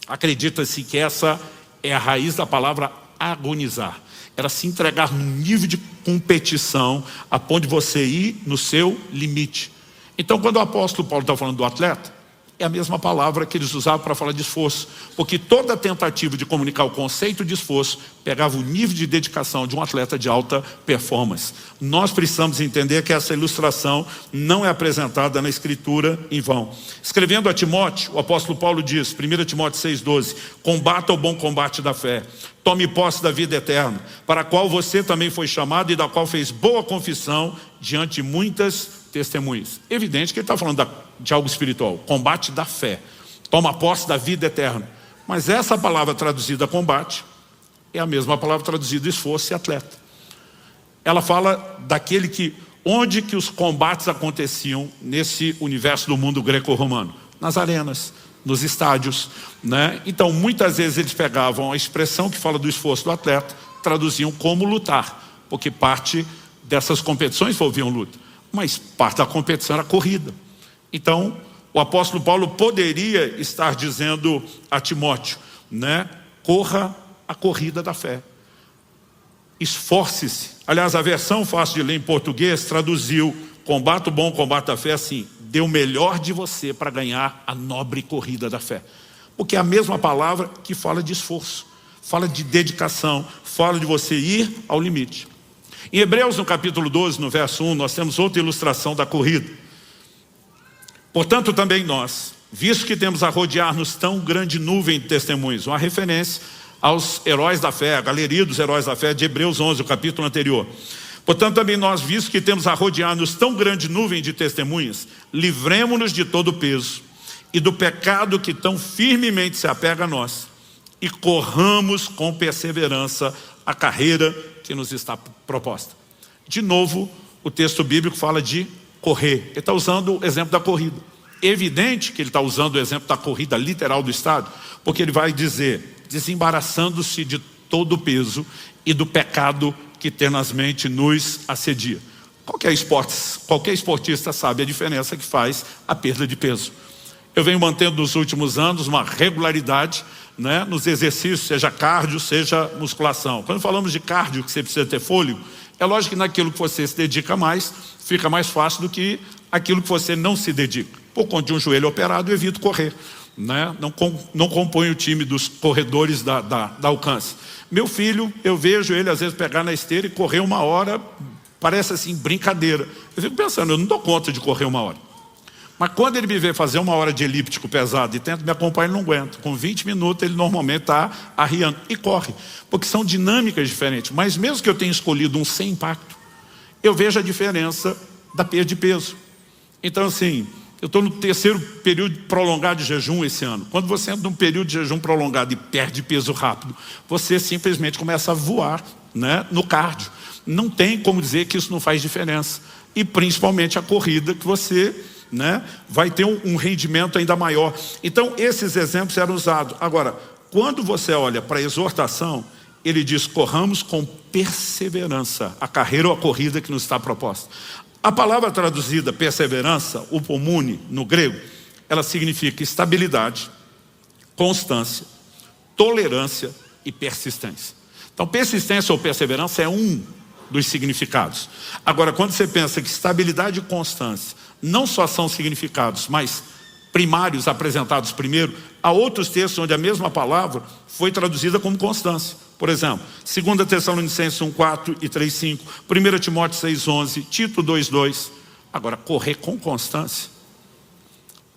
Acredita-se que essa é a raiz da palavra agonizar. Era se entregar num nível de competição a ponto de você ir no seu limite. Então, quando o apóstolo Paulo está falando do atleta, é a mesma palavra que eles usavam para falar de esforço. Porque toda tentativa de comunicar o conceito de esforço pegava o nível de dedicação de um atleta de alta performance. Nós precisamos entender que essa ilustração não é apresentada na Escritura em vão. Escrevendo a Timóteo, o apóstolo Paulo diz, 1 Timóteo 6,12, combata o bom combate da fé, tome posse da vida eterna, para a qual você também foi chamado e da qual fez boa confissão diante de muitas testemunhas. Evidente que ele está falando de algo espiritual, combate da fé, toma posse da vida eterna. Mas essa palavra traduzida combate é a mesma palavra traduzida esforço e atleta. Ela fala daquele que, onde que os combates aconteciam nesse universo do mundo greco-romano? Nas arenas, nos estádios, Então muitas vezes eles pegavam a expressão que fala do esforço do atleta, traduziam como lutar, porque parte dessas competições envolviam luta. Mas parte da competição era corrida. Então, o apóstolo Paulo poderia estar dizendo a Timóteo, corra a corrida da fé. Esforce-se. Aliás, a versão fácil de ler em português traduziu combate o bom combate da fé assim, dê o melhor de você para ganhar a nobre corrida da fé. Porque é a mesma palavra que fala de esforço, fala de dedicação, fala de você ir ao limite. Em Hebreus, no capítulo 12, no verso 1, nós temos outra ilustração da corrida. Portanto, também nós, visto que temos a rodear-nos tão grande nuvem de testemunhos, uma referência aos heróis da fé, a galeria dos heróis da fé de Hebreus 11, o capítulo anterior. Portanto, também nós, visto que temos a rodear-nos tão grande nuvem de testemunhas, livremo-nos de todo o peso e do pecado que tão firmemente se apega a nós, e corramos com perseverança a carreira que nos está proposta. De novo, o texto bíblico fala de correr. Ele está usando o exemplo da corrida. É evidente que ele está usando o exemplo da corrida literal do Estado, porque ele vai dizer, desembaraçando-se de todo o peso e do pecado que tenazmente nos assedia. Qualquer esportista sabe a diferença que faz a perda de peso. Eu venho mantendo nos últimos anos uma regularidade, né, nos exercícios, seja cardio, seja musculação. Quando falamos de cardio, que você precisa ter fôlego, é lógico que naquilo que você se dedica mais, fica mais fácil do que aquilo que você não se dedica. Por conta de um joelho operado, eu evito correr, né? Não compõe o time dos corredores da Alcance. Meu filho, eu vejo ele às vezes pegar na esteira e correr 1 hora, parece assim, brincadeira. Eu fico pensando, eu não dou conta de correr 1 hora. Mas quando ele me vê fazer 1 hora de elíptico pesado e tenta me acompanhar, ele não aguenta. Com 20 minutos ele normalmente está arriando e corre. Porque são dinâmicas diferentes. Mas mesmo que eu tenha escolhido um sem impacto, eu vejo a diferença da perda de peso. Então assim, eu estou no 3º período prolongado de jejum esse ano. Quando você entra num período de jejum prolongado e perde peso rápido, você simplesmente começa a voar, né, no cardio. Não tem como dizer que isso não faz diferença. E principalmente a corrida que você, né, vai ter um rendimento ainda maior. Então esses exemplos eram usados. Agora, quando você olha para a exortação, ele diz, corramos com perseverança a carreira ou a corrida que nos está proposta. A palavra traduzida perseverança, upomune, no grego, ela significa estabilidade, constância, tolerância e persistência. Então persistência ou perseverança é um dos significados. Agora, quando você pensa que estabilidade e constância não só são significados, mas primários apresentados primeiro, há outros textos onde a mesma palavra foi traduzida como constância. Por exemplo, 2 Tessalonicenses 1:4 e 3:5, 1 Timóteo 6:11, Tito 2:2. Agora, correr com constância.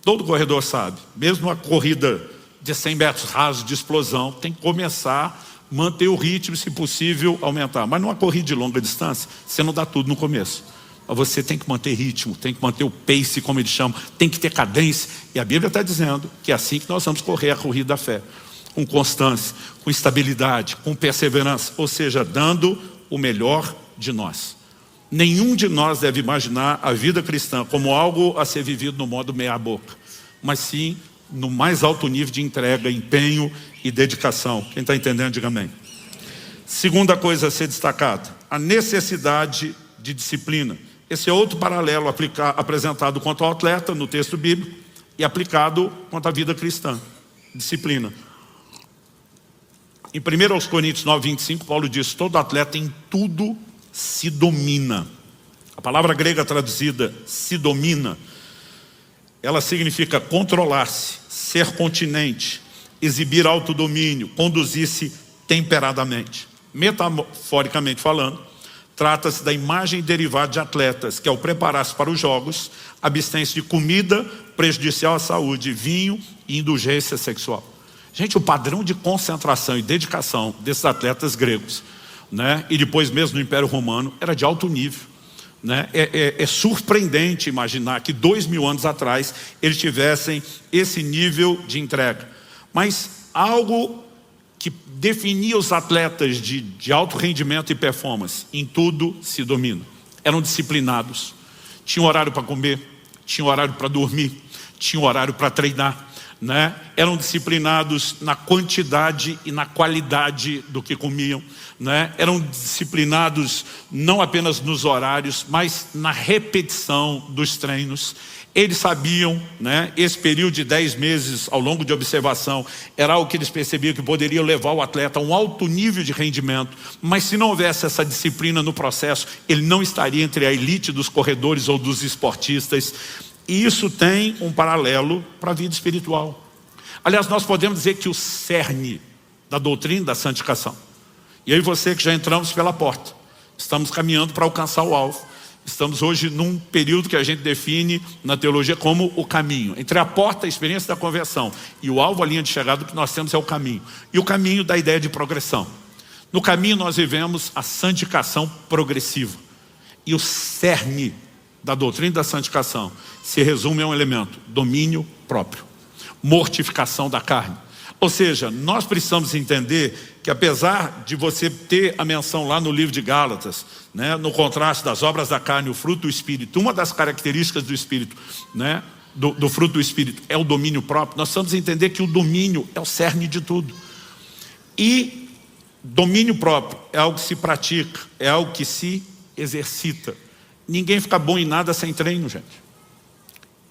Todo corredor sabe, mesmo a corrida de 100 metros rasos de explosão, tem que começar, manter o ritmo, se possível, aumentar. Mas numa corrida de longa distância, você não dá tudo no começo. Você tem que manter ritmo, tem que manter o pace, como eles chamam, tem que ter cadência. E a Bíblia está dizendo que é assim que nós vamos correr a corrida da fé. Com constância, com estabilidade, com perseverança, ou seja, dando o melhor de nós. Nenhum de nós deve imaginar a vida cristã como algo a ser vivido no modo meia boca, mas sim no mais alto nível de entrega, empenho e dedicação. Quem está entendendo, diga amém. Segunda coisa a ser destacada, a necessidade de disciplina. Esse é outro paralelo apresentado quanto ao atleta no texto bíblico e aplicado quanto à vida cristã. Disciplina. Em 1 Coríntios 9:25, Paulo diz, todo atleta em tudo se domina. A palavra grega traduzida, se domina, ela significa controlar-se, ser continente, exibir autodomínio, conduzir-se temperadamente. Metaforicamente falando, trata-se da imagem derivada de atletas que, ao preparar-se para os jogos, abstêm-se de comida prejudicial à saúde, vinho e indulgência sexual. Gente, o padrão de concentração e dedicação desses atletas gregos, né, e depois mesmo no Império Romano, era de alto nível. Né? É surpreendente imaginar que 2000 anos atrás eles tivessem esse nível de entrega. Mas algo que definia os atletas de alto rendimento e performance, em tudo se domina. Eram disciplinados, tinham horário para comer, tinham horário para dormir, tinham horário para treinar. Né? Eram disciplinados na quantidade e na qualidade do que comiam, né? Eram disciplinados não apenas nos horários, mas na repetição dos treinos. Eles sabiam, né? Esse período de 10 meses ao longo de observação era algo que eles percebiam que poderia levar o atleta a um alto nível de rendimento, mas se não houvesse essa disciplina no processo, ele não estaria entre a elite dos corredores ou dos esportistas. E isso tem um paralelo para a vida espiritual. Aliás, nós podemos dizer que o cerne da doutrina da santificação. E aí você que já entramos pela porta. Estamos caminhando para alcançar o alvo. Estamos hoje num período que a gente define na teologia como o caminho. Entre a porta, a experiência da conversão, e o alvo, a linha de chegada, o que nós temos é o caminho. E o caminho da ideia de progressão. No caminho nós vivemos a santificação progressiva. E o cerne da doutrina da santificação se resume a um elemento: domínio próprio, mortificação da carne. Ou seja, nós precisamos entender que, apesar de você ter a menção lá no livro de Gálatas, né, no contraste das obras da carne e o fruto do Espírito, uma das características do Espírito, né, do fruto do Espírito, é o domínio próprio. Nós precisamos entender que o domínio é o cerne de tudo. E domínio próprio é algo que se pratica, é algo que se exercita. Ninguém fica bom em nada sem treino, gente.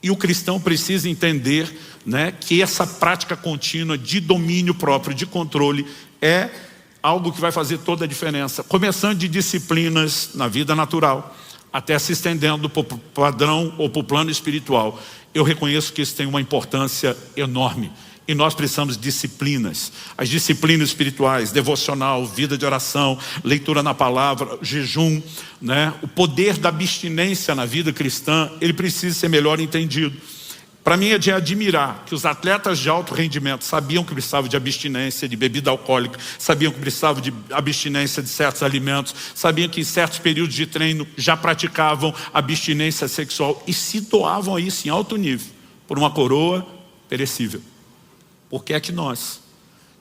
E o cristão precisa entender, né, que essa prática contínua de domínio próprio, de controle, é algo que vai fazer toda a diferença. Começando de disciplinas na vida natural, até se estendendo para o padrão ou para o plano espiritual. Eu reconheço que isso tem uma importância enorme. E nós precisamos de disciplinas. As disciplinas espirituais, devocional, vida de oração, leitura na palavra, jejum, né? O poder da abstinência na vida cristã, ele precisa ser melhor entendido. Para mim é de admirar que os atletas de alto rendimento sabiam que precisavam de abstinência de bebida alcoólica, sabiam que precisavam de abstinência de certos alimentos, sabiam que em certos períodos de treino já praticavam abstinência sexual e se doavam a isso em alto nível, por uma coroa perecível. Por que é que nós,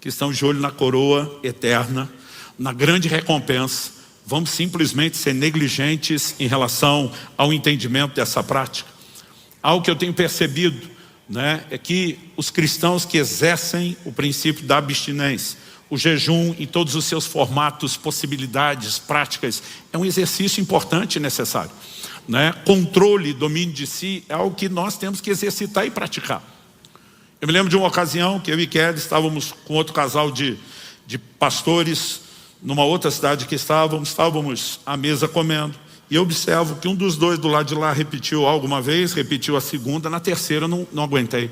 que estamos de olho na coroa eterna, na grande recompensa, vamos simplesmente ser negligentes em relação ao entendimento dessa prática? Algo que eu tenho percebido, né, é que os cristãos que exercem o princípio da abstinência, o jejum em todos os seus formatos, possibilidades, práticas, é um exercício importante e necessário, né? Controle, domínio de si é algo que nós temos que exercitar e praticar. Eu me lembro de uma ocasião que eu e Kelly estávamos com outro casal de pastores numa outra cidade que estávamos à mesa comendo. E eu observo que um dos dois do lado de lá repetiu algo uma vez, repetiu a segunda, na terceira eu não aguentei.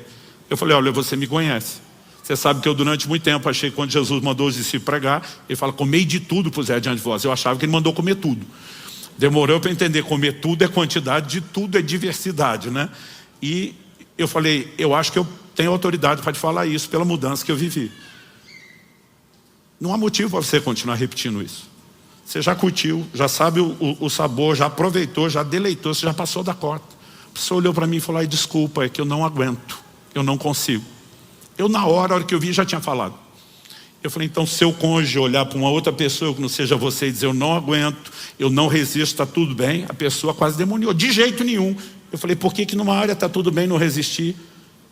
Eu falei: olha, você me conhece. Você sabe que eu durante muito tempo achei que quando Jesus mandou os discípulos pregar, ele fala: comei de tudo puser diante de vós. Eu achava que ele mandou comer tudo. Demorou para entender, comer tudo é quantidade, de tudo é diversidade, né? E eu falei: eu acho que eu tenho autoridade para te falar isso pela mudança que eu vivi. Não há motivo para você continuar repetindo isso. Você já curtiu, já sabe o sabor, já aproveitou, já deleitou, você já passou da cota. A pessoa olhou para mim e falou: ai, desculpa, é que eu não aguento, eu não consigo. Eu na hora que eu vi já tinha falado. Eu falei: então seu cônjuge olhar para uma outra pessoa que não seja você e dizer: eu não aguento, eu não resisto, está tudo bem, a pessoa quase demoniou, de jeito nenhum. Eu falei: por que numa área está tudo bem não resistir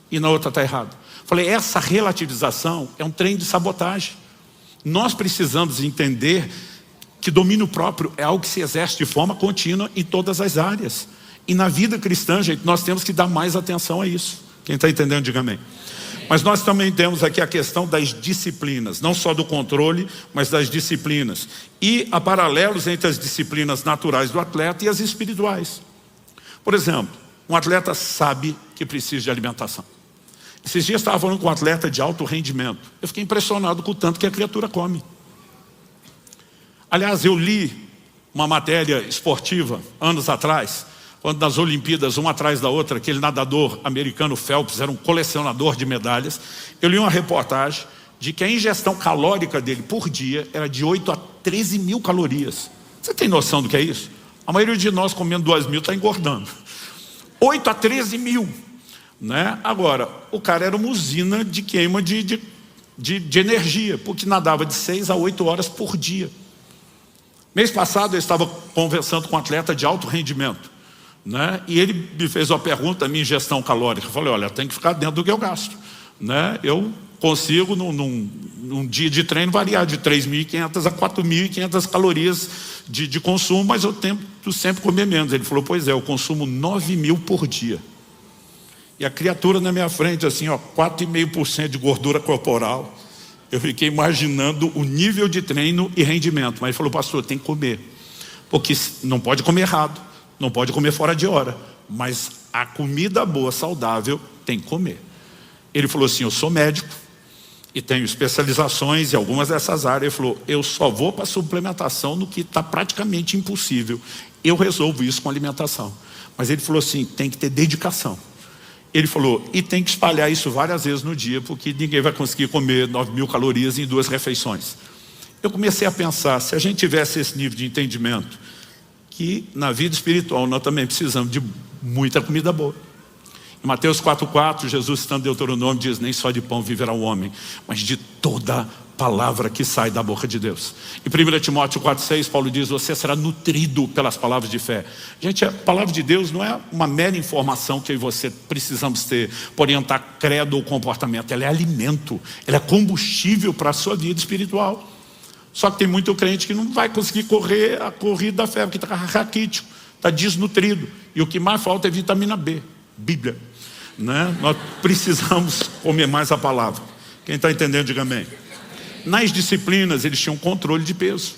e na outra está errado? Falei: essa relativização é um trem de sabotagem. Nós precisamos entender que domínio próprio é algo que se exerce de forma contínua em todas as áreas. E na vida cristã, gente, nós temos que dar mais atenção a isso. Quem está entendendo, diga amém. Mas nós também temos aqui a questão das disciplinas, não só do controle, mas das disciplinas. E há paralelos entre as disciplinas naturais do atleta e as espirituais. Por exemplo, um atleta sabe que precisa de alimentação. Esses dias eu estava falando com um atleta de alto rendimento. Eu fiquei impressionado com o tanto que a criatura come. Aliás, eu li uma matéria esportiva anos atrás, quando nas Olimpíadas, uma atrás da outra, aquele nadador americano Phelps era um colecionador de medalhas. Eu li uma reportagem de que a ingestão calórica dele por dia era de 8 a 13 mil calorias. Você tem noção do que é isso? A maioria de nós comendo 2.000 está engordando. 8 a 13 mil. Né? Agora, o cara era uma usina de queima de energia, porque nadava de 6 a 8 horas por dia. Mês passado eu estava conversando com um atleta de alto rendimento, né? E ele me fez uma pergunta da minha ingestão calórica. Eu falei: olha, tem que ficar dentro do que eu gasto, né? Eu consigo num dia de treino variar de 3.500 a 4.500 calorias de consumo, mas eu tento sempre comer menos. Ele falou: pois é, eu consumo 9.000 por dia. E a criatura na minha frente, assim, ó, 4,5% de gordura corporal. Eu fiquei imaginando o nível de treino e rendimento. Mas ele falou: pastor, tem que comer. Porque não pode comer errado, não pode comer fora de hora. Mas a comida boa, saudável, tem que comer. Ele falou assim: eu sou médico e tenho especializações em algumas dessas áreas. Ele falou, eu só vou para suplementação no que está praticamente impossível. Eu resolvo isso com alimentação. Mas ele falou assim, tem que ter dedicação. Ele falou, e tem que espalhar isso várias vezes no dia, porque ninguém vai conseguir comer 9.000 calorias em 2 refeições. Eu comecei a pensar, se a gente tivesse esse nível de entendimento, que na vida espiritual nós também precisamos de muita comida boa. Em Mateus 4,4, Jesus, citando Deuteronômio, diz, nem só de pão viverá o homem, mas de toda palavra que sai da boca de Deus. Em 1 Timóteo 4,6, Paulo diz, você será nutrido pelas palavras de fé. Gente, a palavra de Deus não é uma mera informação que eu e você precisamos ter para orientar credo ou comportamento. Ela é alimento, ela é combustível para a sua vida espiritual. Só que tem muito crente que não vai conseguir correr a corrida da fé, porque está raquítico, está desnutrido. E o que mais falta é vitamina B, Bíblia. Né? Nós precisamos comer mais a palavra. Quem está entendendo, diga amém. Nas disciplinas, eles tinham controle de peso.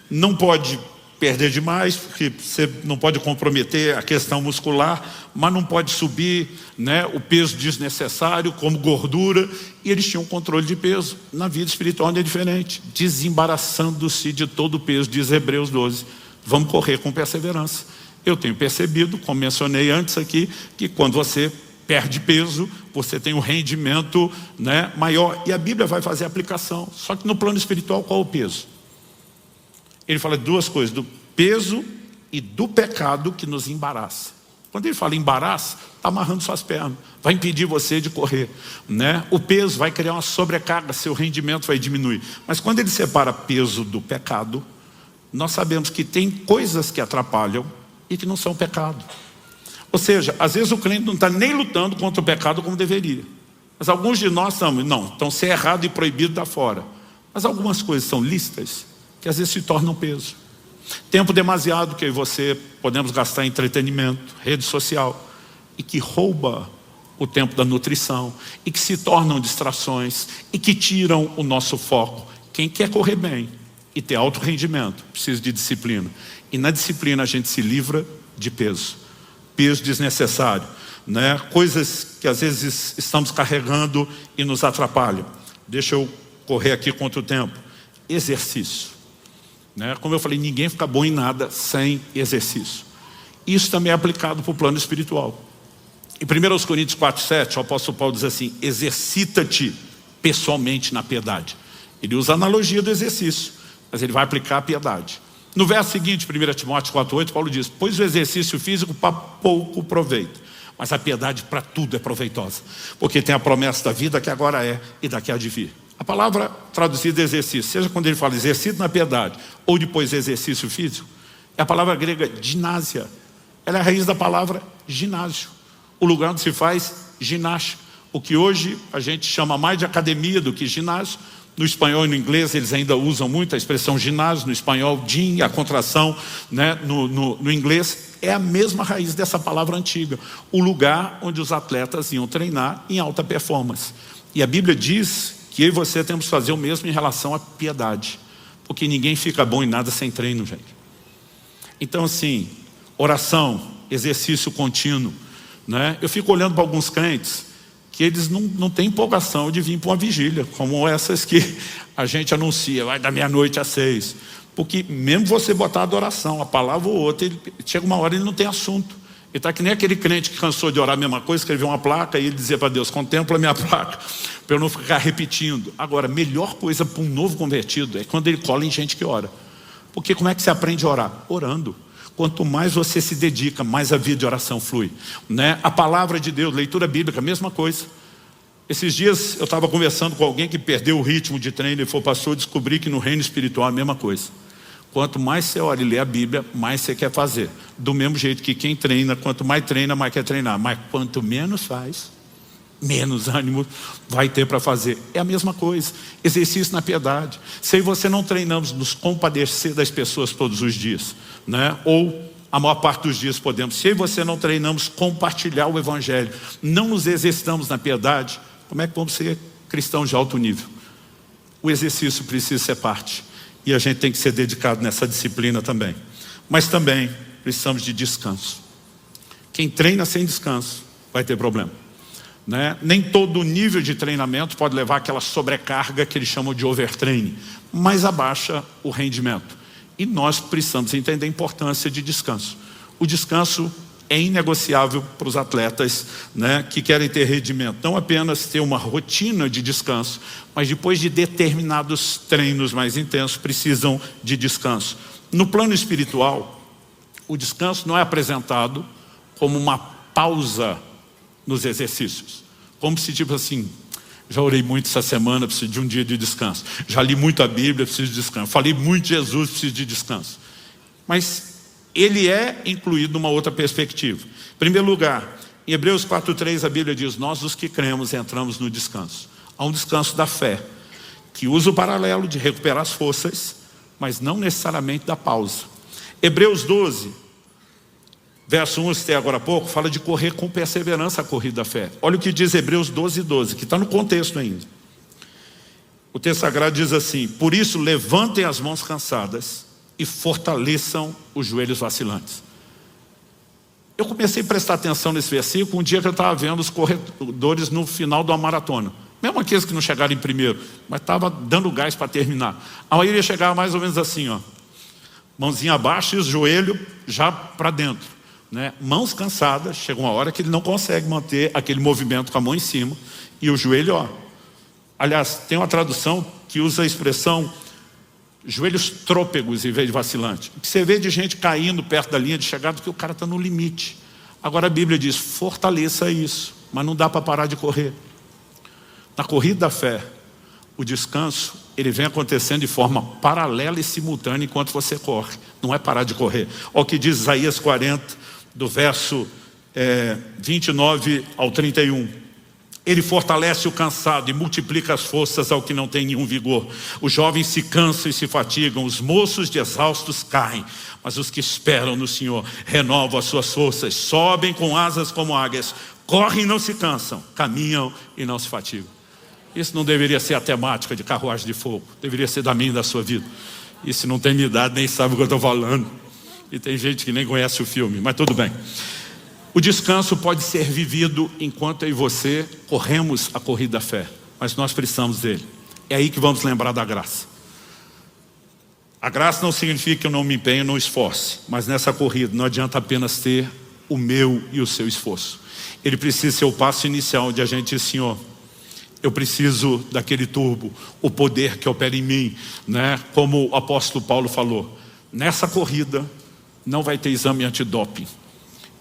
Não pode perder demais, porque você não pode comprometer a questão muscular, mas não pode subir, né, o peso desnecessário, como gordura. E eles tinham controle de peso. Na vida espiritual não é diferente. Desembaraçando-se de todo o peso, diz Hebreus 12. Vamos correr com perseverança. Eu tenho percebido, como mencionei antes aqui, que quando você perde peso, você tem um rendimento, né, maior. E a Bíblia vai fazer a aplicação. Só que no plano espiritual, qual é o peso? Ele fala de 2 coisas, do peso e do pecado que nos embaraça. Quando ele fala embaraço, está amarrando suas pernas, vai impedir você de correr, né? O peso vai criar uma sobrecarga, seu rendimento vai diminuir. Mas quando ele separa peso do pecado, nós sabemos que tem coisas que atrapalham e que não são pecado. Ou seja, às vezes o crente não está nem lutando contra o pecado como deveria. Mas alguns de nós estão ser errado e proibido da fora. Mas algumas coisas são lícitas, que às vezes se tornam peso. Tempo demasiado que eu e você podemos gastar em entretenimento, rede social, e que rouba o tempo da nutrição, e que se tornam distrações, e que tiram o nosso foco. Quem quer correr bem e ter alto rendimento, precisa de disciplina. E na disciplina a gente se livra de peso. Peso desnecessário, né? Coisas que às vezes estamos carregando e nos atrapalham. Deixa eu correr aqui contra o tempo. Exercício, né? Como eu falei, ninguém fica bom em nada sem exercício. Isso também é aplicado para o plano espiritual. Em 1 Coríntios 4,7, o apóstolo Paulo diz assim, exercita-te pessoalmente na piedade. Ele usa a analogia do exercício, mas ele vai aplicar a piedade. No verso seguinte, 1 Timóteo 4,8, Paulo diz, pois o exercício físico para pouco proveito, mas a piedade para tudo é proveitosa, porque tem a promessa da vida que agora é e daqui há de vir. A palavra traduzida exercício, seja quando ele fala exercício na piedade, ou depois exercício físico, é a palavra grega ginásia. Ela é a raiz da palavra ginásio, o lugar onde se faz ginástica, o que hoje a gente chama mais de academia do que ginásio. No espanhol e no inglês eles ainda usam muito a expressão ginásio, no espanhol gym, a contração, né? No inglês é a mesma raiz dessa palavra antiga, o lugar onde os atletas iam treinar em alta performance. E a Bíblia diz que eu e você temos que fazer o mesmo em relação à piedade, porque ninguém fica bom em nada sem treino, gente. Então assim, oração, exercício contínuo, né? Eu fico olhando para alguns crentes que eles não têm empolgação de vir para uma vigília, como essas que a gente anuncia, vai da 12:00 às 6. Porque mesmo você botar a adoração, a palavra ou outra, chega uma hora e ele não tem assunto. Ele está que nem aquele crente que cansou de orar a mesma coisa, escreveu uma placa e ele dizia para Deus, contempla a minha placa, para eu não ficar repetindo. Agora, a melhor coisa para um novo convertido é quando ele cola em gente que ora. Porque como é que você aprende a orar? Orando. Quanto mais você se dedica, mais a vida de oração flui, né? A palavra de Deus, leitura bíblica, mesma coisa. Esses dias eu estava conversando com alguém que perdeu o ritmo de treino e foi pastor, descobri que no reino espiritual é a mesma coisa. Quanto mais você ora e lê a Bíblia, mais você quer fazer. Do mesmo jeito que quem treina, quanto mais treina, mais quer treinar. Mas quanto menos faz, menos ânimo vai ter para fazer. É a mesma coisa, exercício na piedade. Se você não treinamos nos compadecer das pessoas todos os dias, né? Ou a maior parte dos dias podemos, se você não treinamos compartilhar o evangelho, não nos exercitamos na piedade, como é que vamos ser cristãos de alto nível? O exercício precisa ser parte, e a gente tem que ser dedicado nessa disciplina também. Mas também precisamos de descanso. Quem treina sem descanso vai ter problema. né? Nem todo nível de treinamento pode levar àquela sobrecarga que eles chamam de overtraining, mas abaixa o rendimento. E nós precisamos entender a importância de descanso. O descanso é inegociável para os atletas, né, que querem ter rendimento. Não apenas ter uma rotina de descanso, mas depois de determinados treinos mais intensos, precisam de descanso. No plano espiritual, o descanso não é apresentado como uma pausa nos exercícios. Como se tipo assim, já orei muito essa semana, preciso de um dia de descanso. Já li muito a Bíblia, preciso de descanso. Falei muito de Jesus, preciso de descanso. Mas ele é incluído numa outra perspectiva. Em primeiro lugar, em Hebreus 4:3 a Bíblia diz: nós os que cremos entramos no descanso. Há um descanso da fé, que usa o paralelo de recuperar as forças, mas não necessariamente da pausa. Hebreus 12, verso 1, até agora há pouco, fala de correr com perseverança a corrida da fé. Olha o que diz Hebreus 12:12, que está no contexto ainda. O texto sagrado diz assim: por isso levantem as mãos cansadas e fortaleçam os joelhos vacilantes. Eu comecei a prestar atenção nesse versículo um dia que eu estava vendo os corredores no final de uma maratona. Mesmo aqueles que não chegaram em primeiro, mas estava dando gás para terminar. A maioria chegava mais ou menos assim, ó, mãozinha abaixo e o joelho já para dentro, né? Mãos cansadas, chega uma hora que ele não consegue manter aquele movimento com a mão em cima e o joelho, ó. Aliás, tem uma tradução que usa a expressão joelhos trôpegos em vez de vacilante. O que você vê de gente caindo perto da linha de chegada porque o cara está no limite. Agora a Bíblia diz: fortaleça isso, mas não dá para parar de correr. Na corrida da fé, o descanso ele vem acontecendo de forma paralela e simultânea enquanto você corre. Não é parar de correr. Olha o que diz Isaías 40, do verso 29 ao 31. Ele fortalece o cansado e multiplica as forças ao que não tem nenhum vigor. Os jovens se cansam e se fatigam, os moços de exaustos caem, mas os que esperam no Senhor renovam as suas forças, sobem com asas como águias, correm e não se cansam, caminham e não se fatigam. Isso não deveria ser a temática de Carruagem de Fogo, deveria ser da minha e da sua vida. E se não tem minha idade, nem sabe o que eu estou falando. E tem gente que nem conhece o filme, mas tudo bem. O descanso pode ser vivido enquanto eu e você corremos a corrida da fé, mas nós precisamos dele. É aí que vamos lembrar da graça. A graça não significa que eu não me empenho, não esforce, mas nessa corrida não adianta apenas ter o meu e o seu esforço. Ele precisa ser o passo inicial onde a gente diz: Senhor, eu preciso daquele turbo, o poder que opera em mim, né? Como o apóstolo Paulo falou, nessa corrida não vai ter exame antidoping.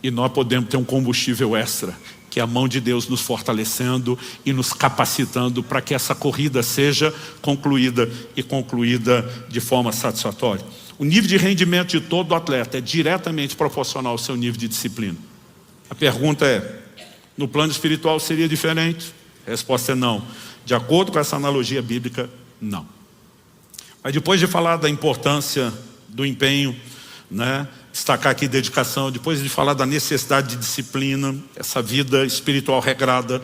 E nós podemos ter um combustível extra, que é a mão de Deus nos fortalecendo e nos capacitando para que essa corrida seja concluída e concluída de forma satisfatória. O nível de rendimento de todo atleta é diretamente proporcional ao seu nível de disciplina. A pergunta é: no plano espiritual seria diferente? A resposta é não. De acordo com essa analogia bíblica, não. Mas depois de falar da importância do empenho, né, destacar aqui dedicação, depois de falar da necessidade de disciplina, essa vida espiritual regrada,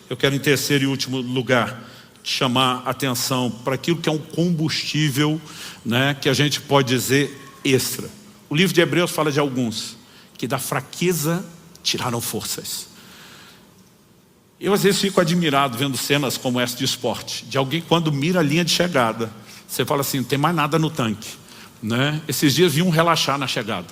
eu quero em terceiro e último lugar chamar atenção para aquilo que é um combustível, né, que a gente pode dizer extra. O livro de Hebreus fala de alguns que da fraqueza tiraram forças. Eu às vezes fico admirado vendo cenas como essa de esporte, de alguém quando mira a linha de chegada, você fala assim, não tem mais nada no tanque, né? Esses dias vi um relaxar na chegada.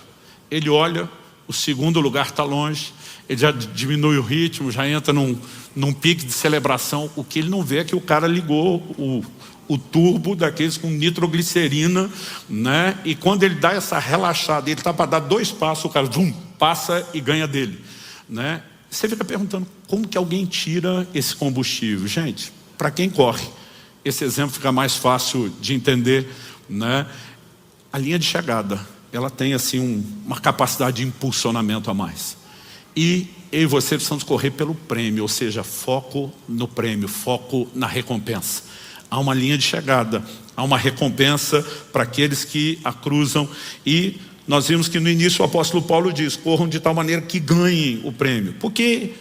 Ele olha, o segundo lugar está longe, ele já diminui o ritmo, já entra num pique de celebração. O que ele não vê é que o cara ligou o turbo daqueles com nitroglicerina, né? E quando ele dá essa relaxada, ele está para dar 2 passos, o cara passa e ganha dele, né? Você fica perguntando, como que alguém tira esse combustível? Gente, para quem corre, esse exemplo fica mais fácil de entender, né? A linha de chegada, ela tem assim uma capacidade de impulsionamento a mais. E eu e você precisamos correr pelo prêmio, ou seja, foco no prêmio, foco na recompensa. Há uma linha de chegada, há uma recompensa para aqueles que a cruzam. E nós vimos que no início o apóstolo Paulo diz, corram de tal maneira que ganhem o prêmio. Porque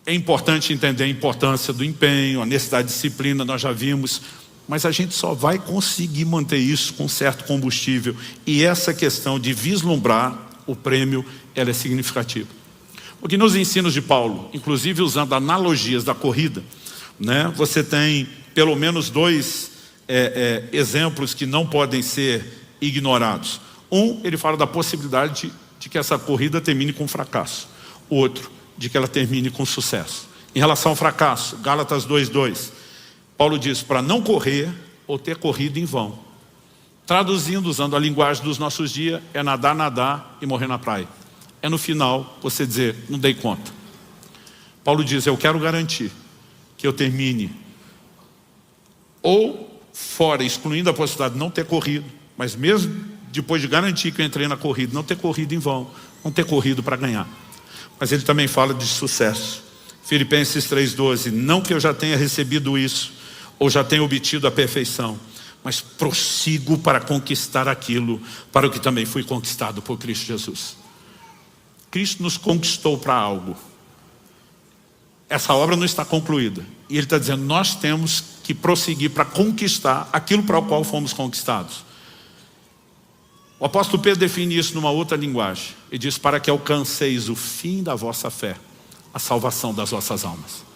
é importante entender a importância do empenho, a necessidade de disciplina, nós já vimos. Mas a gente só vai conseguir manter isso com certo combustível. E essa questão de vislumbrar o prêmio, ela é significativa. Porque nos ensinos de Paulo, inclusive usando analogias da corrida, né, você tem pelo menos dois exemplos que não podem ser ignorados. Ele fala da possibilidade de que essa corrida termine com fracasso. O outro, de que ela termine com sucesso. Em relação ao fracasso, Gálatas 2:2, Paulo diz, para não correr ou ter corrido em vão. Traduzindo, usando a linguagem dos nossos dias, é nadar e morrer na praia. É no final você dizer, não dei conta. Paulo diz, eu quero garantir que eu termine ou fora, excluindo a possibilidade de não ter corrido, mas mesmo depois de garantir que eu entrei na corrida, não ter corrido em vão, não ter corrido para ganhar. Mas ele também fala de sucesso. Filipenses 3:12, não que eu já tenha recebido isso, ou já tenha obtido a perfeição, mas prossigo para conquistar aquilo para o que também fui conquistado por Cristo Jesus. Cristo nos conquistou para algo. Essa obra não está concluída. E ele está dizendo, nós temos que prosseguir para conquistar aquilo para o qual fomos conquistados. O apóstolo Pedro define isso numa outra linguagem. Ele diz, para que alcanceis o fim da vossa fé, a salvação das vossas almas.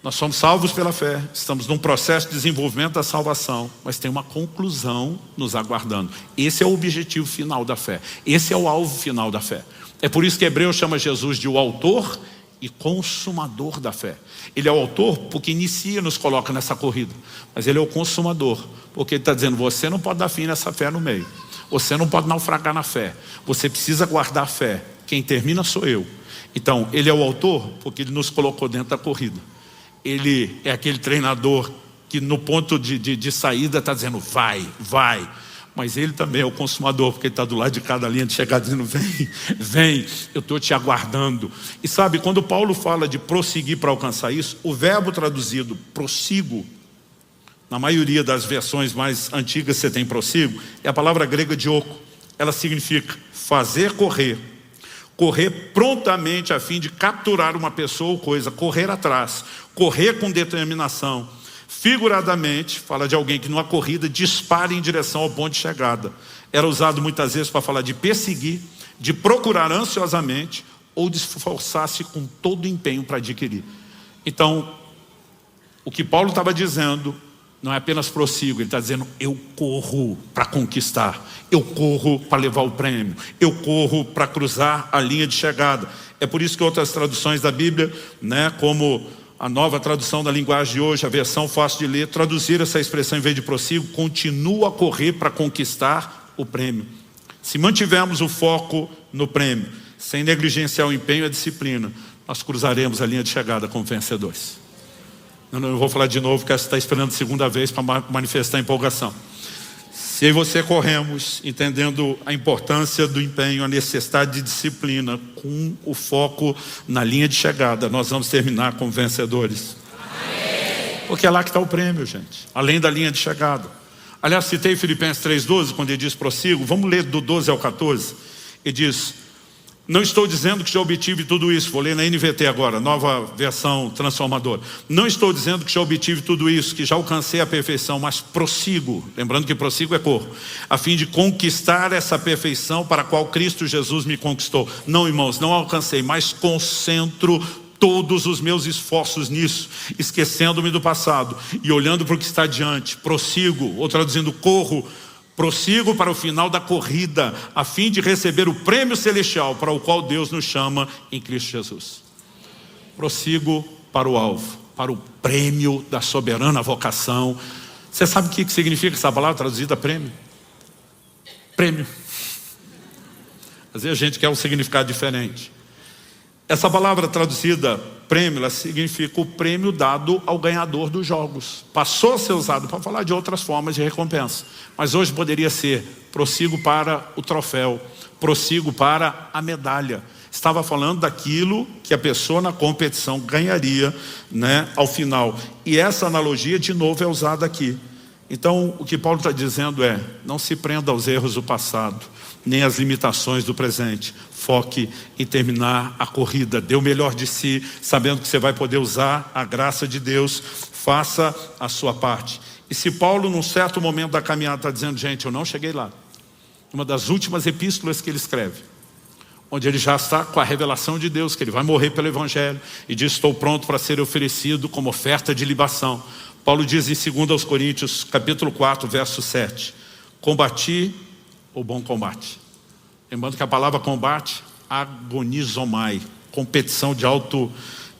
Nós somos salvos pela fé, estamos num processo de desenvolvimento da salvação, mas tem uma conclusão nos aguardando. Esse é o objetivo final da fé. Esse é o alvo final da fé. É por isso que Hebreus chama Jesus de o autor e consumador da fé. Ele é o autor porque inicia, nos coloca nessa corrida. Mas ele é o consumador, porque ele está dizendo, você não pode dar fim nessa fé no meio. Você não pode naufragar na fé. Você precisa guardar a fé. Quem termina sou eu. Então, ele é o autor porque ele nos colocou dentro da corrida. Ele é aquele treinador que no ponto de saída está dizendo, vai. Mas ele também é o consumador, porque ele está do lado de cada linha de chegada dizendo, vem, eu estou te aguardando. E sabe, quando Paulo fala de prosseguir para alcançar isso, o verbo traduzido, prossigo, na maioria das versões mais antigas você tem prossigo, é a palavra grega dioko. Ela significa fazer correr prontamente a fim de capturar uma pessoa ou coisa, correr atrás, correr com determinação. Figuradamente, fala de alguém que numa corrida dispara em direção ao ponto de chegada. Era usado muitas vezes para falar de perseguir, de procurar ansiosamente ou de esforçar-se com todo o empenho para adquirir. Então, o que Paulo estava dizendo não é apenas prossigo, ele está dizendo, eu corro para conquistar, eu corro para levar o prêmio, eu corro para cruzar a linha de chegada. É por isso que outras traduções da Bíblia, né, como a nova tradução da linguagem de hoje, a versão fácil de ler, traduzir essa expressão em vez de prossigo, continua a correr para conquistar o prêmio. Se mantivermos o foco no prêmio, sem negligenciar o empenho e a disciplina, nós cruzaremos a linha de chegada como vencedores. Eu não vou falar de novo, porque você está esperando a segunda vez para manifestar empolgação. Se eu e você corremos, entendendo a importância do empenho, a necessidade de disciplina, com o foco na linha de chegada, nós vamos terminar como vencedores. Amém. Porque é lá que está o prêmio, gente. Além da linha de chegada. Aliás, citei Filipenses 3:12, quando ele diz prossigo. Vamos ler do 12 ao 14. Ele diz, não estou dizendo que já obtive tudo isso. Vou ler na NVT agora, nova versão transformadora. Não estou dizendo que já obtive tudo isso, que já alcancei a perfeição, mas prossigo. Lembrando que prossigo é corro. A fim de conquistar essa perfeição para a qual Cristo Jesus me conquistou. Não, irmãos, não alcancei, mas concentro todos os meus esforços nisso, esquecendo-me do passado e olhando para o que está diante. Prossigo, ou traduzindo, corro. Prossigo para o final da corrida, a fim de receber o prêmio celestial para o qual Deus nos chama em Cristo Jesus. Prossigo para o alvo, para o prêmio da soberana vocação. Você sabe o que significa essa palavra traduzida prêmio? Prêmio. Às vezes a gente quer um significado diferente. Essa palavra traduzida prêmio, ela significa o prêmio dado ao ganhador dos jogos. Passou a ser usado para falar de outras formas de recompensa. Mas hoje poderia ser prossigo para o troféu, prossigo para a medalha. Estava falando daquilo que a pessoa na competição ganharia, né, ao final. E essa analogia de novo é usada aqui. Então o que Paulo está dizendo é, não se prenda aos erros do passado, nem às limitações do presente. Foque em terminar a corrida, dê o melhor de si, sabendo que você vai poder usar a graça de Deus. Faça a sua parte. E se Paulo num certo momento da caminhada está dizendo, gente, eu não cheguei lá, uma das últimas epístolas que ele escreve, onde ele já está com a revelação de Deus, que ele vai morrer pelo Evangelho, e diz: estou pronto para ser oferecido como oferta de libação. Paulo diz em 2 Coríntios, capítulo 4, verso 7, combati o bom combate. Lembrando que a palavra combate, agonizomai, competição de alto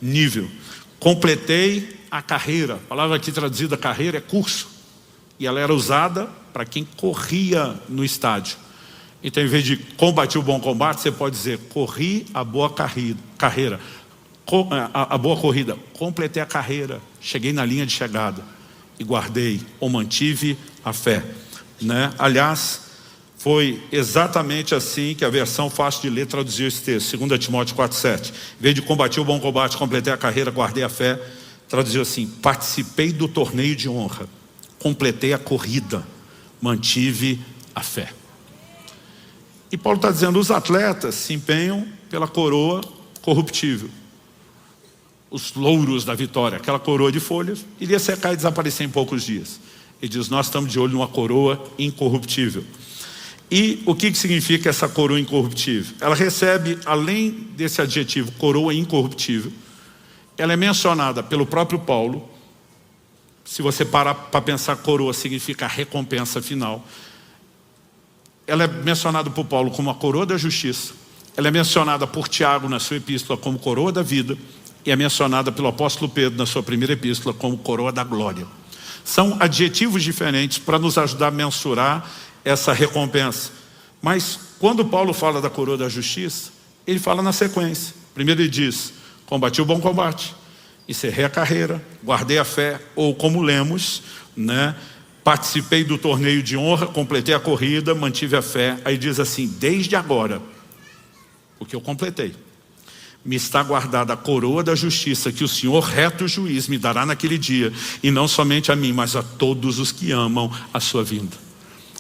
nível. Completei a carreira. A palavra aqui traduzida carreira é curso. E ela era usada para quem corria no estádio. Então, em vez de combati o bom combate, você pode dizer: corri a boa carreira. A boa corrida. Completei a carreira. Cheguei na linha de chegada. E guardei ou mantive a fé. Né? Aliás, foi exatamente assim que a versão fácil de ler traduziu esse texto. 2 Timóteo 4,7. Em vez de combati o bom combate, completei a carreira, guardei a fé, traduziu assim: participei do torneio de honra, completei a corrida, mantive a fé. E Paulo está dizendo: os atletas se empenham pela coroa corruptível, os louros da vitória, aquela coroa de folhas, iria secar e desaparecer em poucos dias. Ele diz: nós estamos de olho numa coroa incorruptível. E o que significa essa coroa incorruptível? Ela recebe, além desse adjetivo, coroa incorruptível, ela é mencionada pelo próprio Paulo. Se você parar para pensar, coroa significa recompensa final. Ela é mencionada por Paulo como a coroa da justiça. Ela é mencionada por Tiago na sua epístola como coroa da vida. E é mencionada pelo apóstolo Pedro na sua primeira epístola como coroa da glória. São adjetivos diferentes para nos ajudar a mensurar essa recompensa. Mas quando Paulo fala da coroa da justiça, ele fala na sequência. Primeiro ele diz: combati o bom combate, encerrei a carreira, guardei a fé, ou como lemos, né, participei do torneio de honra, completei a corrida, mantive a fé. Aí diz assim: desde agora, porque eu completei, me está guardada a coroa da justiça, que o Senhor, reto juiz, me dará naquele dia, e não somente a mim, mas a todos os que amam a sua vinda.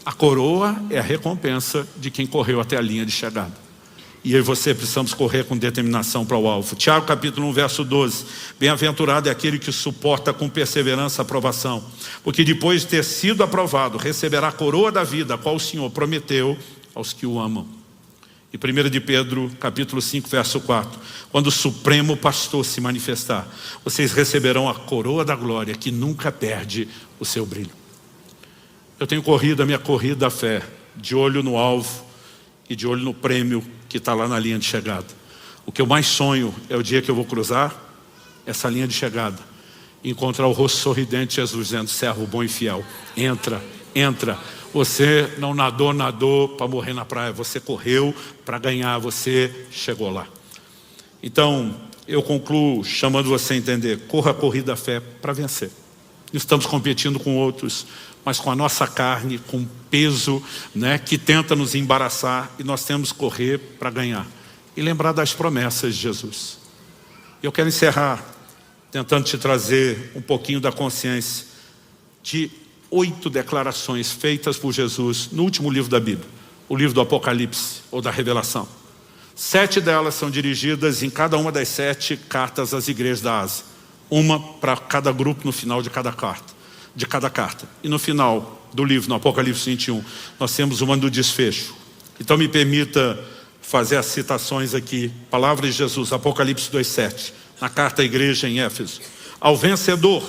A coroa é a recompensa de quem correu até a linha de chegada. E eu e você precisamos correr com determinação para o alvo. Tiago capítulo 1, verso 12. Bem-aventurado é aquele que suporta com perseverança a aprovação, porque depois de ter sido aprovado, receberá a coroa da vida, a qual o Senhor prometeu aos que o amam. E 1 de Pedro, capítulo 5, verso 4. Quando o Supremo Pastor se manifestar, vocês receberão a coroa da glória, que nunca perde o seu brilho. Eu tenho corrido a minha corrida da fé, de olho no alvo e de olho no prêmio que está lá na linha de chegada. O que eu mais sonho é o dia que eu vou cruzar essa linha de chegada e encontrar o rosto sorridente de Jesus dizendo: servo bom e fiel, entra, entra. Você não nadou para morrer na praia, você correu para ganhar, você chegou lá. Então, eu concluo chamando você a entender: corra a corrida da fé para vencer. Não estamos competindo com outros, mas com a nossa carne, com um peso, né, que tenta nos embaraçar, e nós temos que correr para ganhar. E lembrar das promessas de Jesus. Eu quero encerrar tentando te trazer um pouquinho da consciência de 8 declarações feitas por Jesus no último livro da Bíblia, o livro do Apocalipse ou da Revelação. 7 delas são dirigidas em cada uma das 7 cartas às igrejas da Ásia. Uma para cada grupo no final de cada carta. E no final do livro, no Apocalipse 21, nós temos uma do desfecho. Então me permita fazer as citações aqui. Palavras de Jesus, Apocalipse 2,7, na carta à igreja em Éfeso. Ao vencedor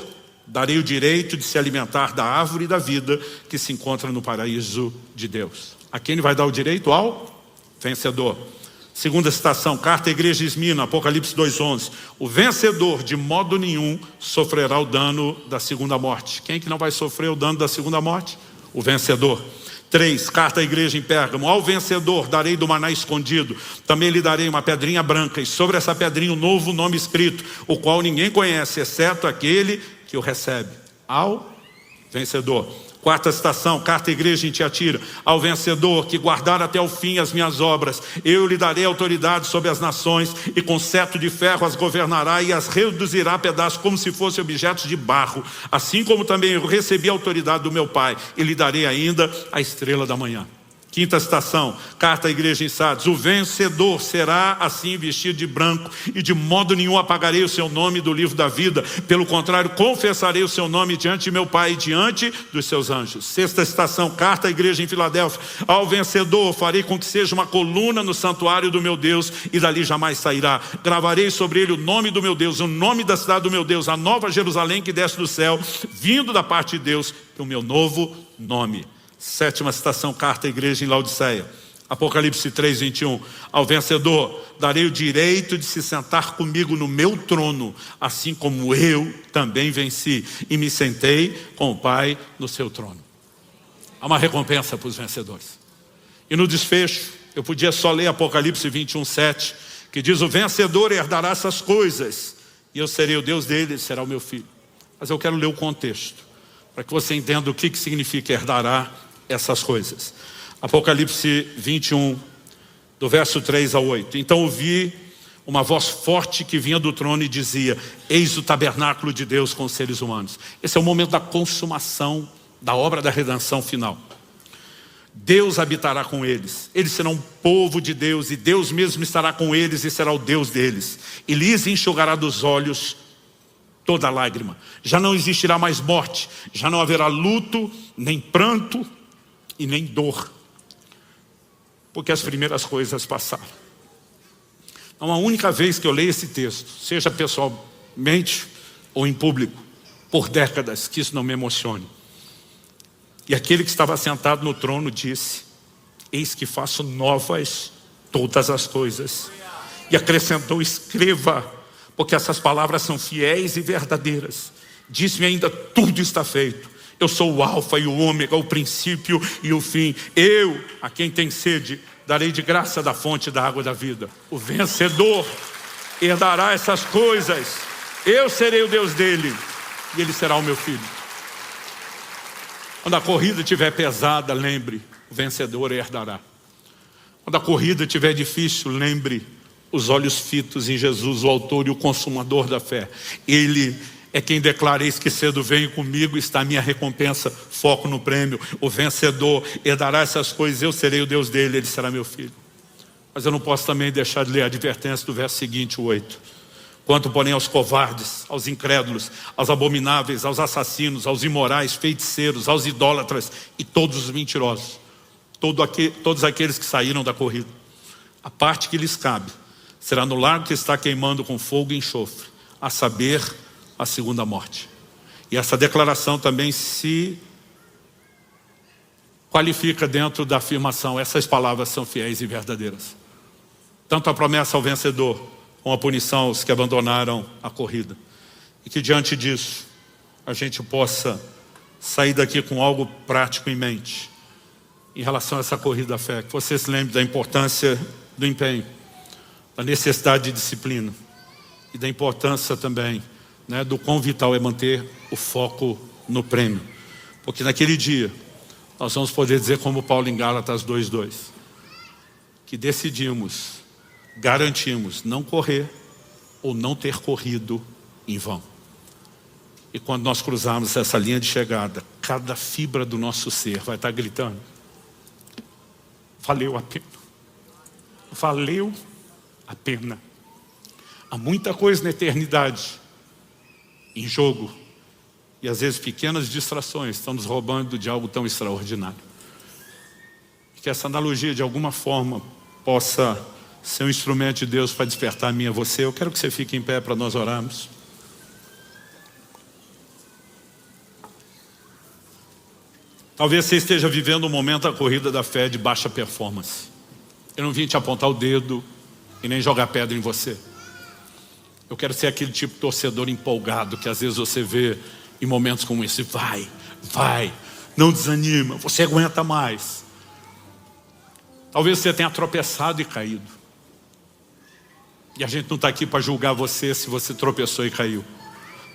darei o direito de se alimentar da árvore da vida que se encontra no paraíso de Deus. A quem ele vai dar o direito? Ao vencedor. Segunda citação, carta à igreja de Esmirna, Apocalipse 2,11. O vencedor de modo nenhum sofrerá o dano da segunda morte. Quem que não vai sofrer o dano da segunda morte? O vencedor. 3, carta à igreja em Pérgamo. Ao vencedor darei do maná escondido. Também lhe darei uma pedrinha branca, e sobre essa pedrinha um novo nome escrito, o qual ninguém conhece, exceto aquele que o recebe. Ao vencedor. 4ª citação, carta à igreja em Tiatira. Ao vencedor que guardar até o fim as minhas obras, eu lhe darei autoridade sobre as nações, e com cetro de ferro as governará e as reduzirá a pedaços como se fossem objetos de barro, assim como também eu recebi a autoridade do meu Pai, e lhe darei ainda a estrela da manhã. Quinta citação, carta à igreja em Sardes: o vencedor será assim vestido de branco, e de modo nenhum apagarei o seu nome do livro da vida. Pelo contrário, confessarei o seu nome diante de meu Pai e diante dos seus anjos. Sexta citação, carta à igreja em Filadélfia: ao vencedor farei com que seja uma coluna no santuário do meu Deus, e dali jamais sairá. Gravarei sobre ele o nome do meu Deus, o nome da cidade do meu Deus, a nova Jerusalém que desce do céu, vindo da parte de Deus, e o meu novo nome. Sétima citação, carta à igreja em Laodiceia, Apocalipse 3:21: ao vencedor darei o direito de se sentar comigo no meu trono, assim como eu também venci e me sentei com o Pai no seu trono. Há uma recompensa para os vencedores. E no desfecho, eu podia só ler Apocalipse 21:7, que diz: o vencedor herdará essas coisas, e eu serei o Deus dele, ele será o meu filho. Mas eu quero ler o contexto, para que você entenda o que significa herdará essas coisas. Apocalipse 21, do verso 3 ao 8. Então ouvi uma voz forte que vinha do trono e dizia: eis o tabernáculo de Deus com os seres humanos. Esse é o momento da consumação da obra da redenção final. Deus habitará com eles, eles serão um povo de Deus, e Deus mesmo estará com eles e será o Deus deles, e lhes enxugará dos olhos toda lágrima. Já não existirá mais morte, já não haverá luto, nem pranto e nem dor, porque as primeiras coisas passaram. Não, a única vez que eu leio esse texto, seja pessoalmente ou em público, por décadas, que isso não me emocione. E aquele que estava sentado no trono disse: eis que faço novas todas as coisas. E acrescentou: escreva, porque essas palavras são fiéis e verdadeiras. Disse-me ainda: tudo está feito. Eu sou o alfa e o ômega, o princípio e o fim. Eu, a quem tem sede, darei de graça da fonte da água da vida. O vencedor herdará essas coisas. Eu serei o Deus dele, e ele será o meu filho. Quando a corrida estiver pesada, lembre: o vencedor herdará. Quando a corrida estiver difícil, lembre: os olhos fitos em Jesus, o autor e o consumador da fé. Ele é quem declara: eis que cedo venho, comigo está a minha recompensa. Foco no prêmio. O vencedor herdará essas coisas, eu serei o Deus dele, ele será meu filho. Mas eu não posso também deixar de ler a advertência do verso seguinte, o 8. Quanto porém aos covardes, aos incrédulos, aos abomináveis, aos assassinos, aos imorais, feiticeiros, aos idólatras e todos os mentirosos, todos aqueles que saíram da corrida, a parte que lhes cabe será no lago que está queimando com fogo e enxofre, a saber, a segunda morte. E essa declaração também se qualifica dentro da afirmação: essas palavras são fiéis e verdadeiras. Tanto a promessa ao vencedor, como a punição aos que abandonaram a corrida. E que diante disso, a gente possa sair daqui com algo prático em mente, em relação a essa corrida da fé. Que você se lembre da importância do empenho, da necessidade de disciplina, e da importância também, do quão vital é manter o foco no prêmio. Porque naquele dia, nós vamos poder dizer como Paulo em Gálatas 2:2, que decidimos, garantimos não correr ou não ter corrido em vão. E quando nós cruzarmos essa linha de chegada, cada fibra do nosso ser vai estar gritando: valeu a pena. Valeu a pena. Há muita coisa na eternidade em jogo, e às vezes pequenas distrações estão nos roubando de algo tão extraordinário. Que essa analogia de alguma forma possa ser um instrumento de Deus para despertar a mim e a você. Eu quero que você fique em pé para nós orarmos. Talvez você esteja vivendo um momento da corrida da fé de baixa performance. Eu não vim te apontar o dedo e nem jogar pedra em você. Eu quero ser aquele tipo de torcedor empolgado que às vezes você vê em momentos como esse. Vai, não desanima, você aguenta mais. Talvez você tenha tropeçado e caído. E a gente não está aqui para julgar você se você tropeçou e caiu.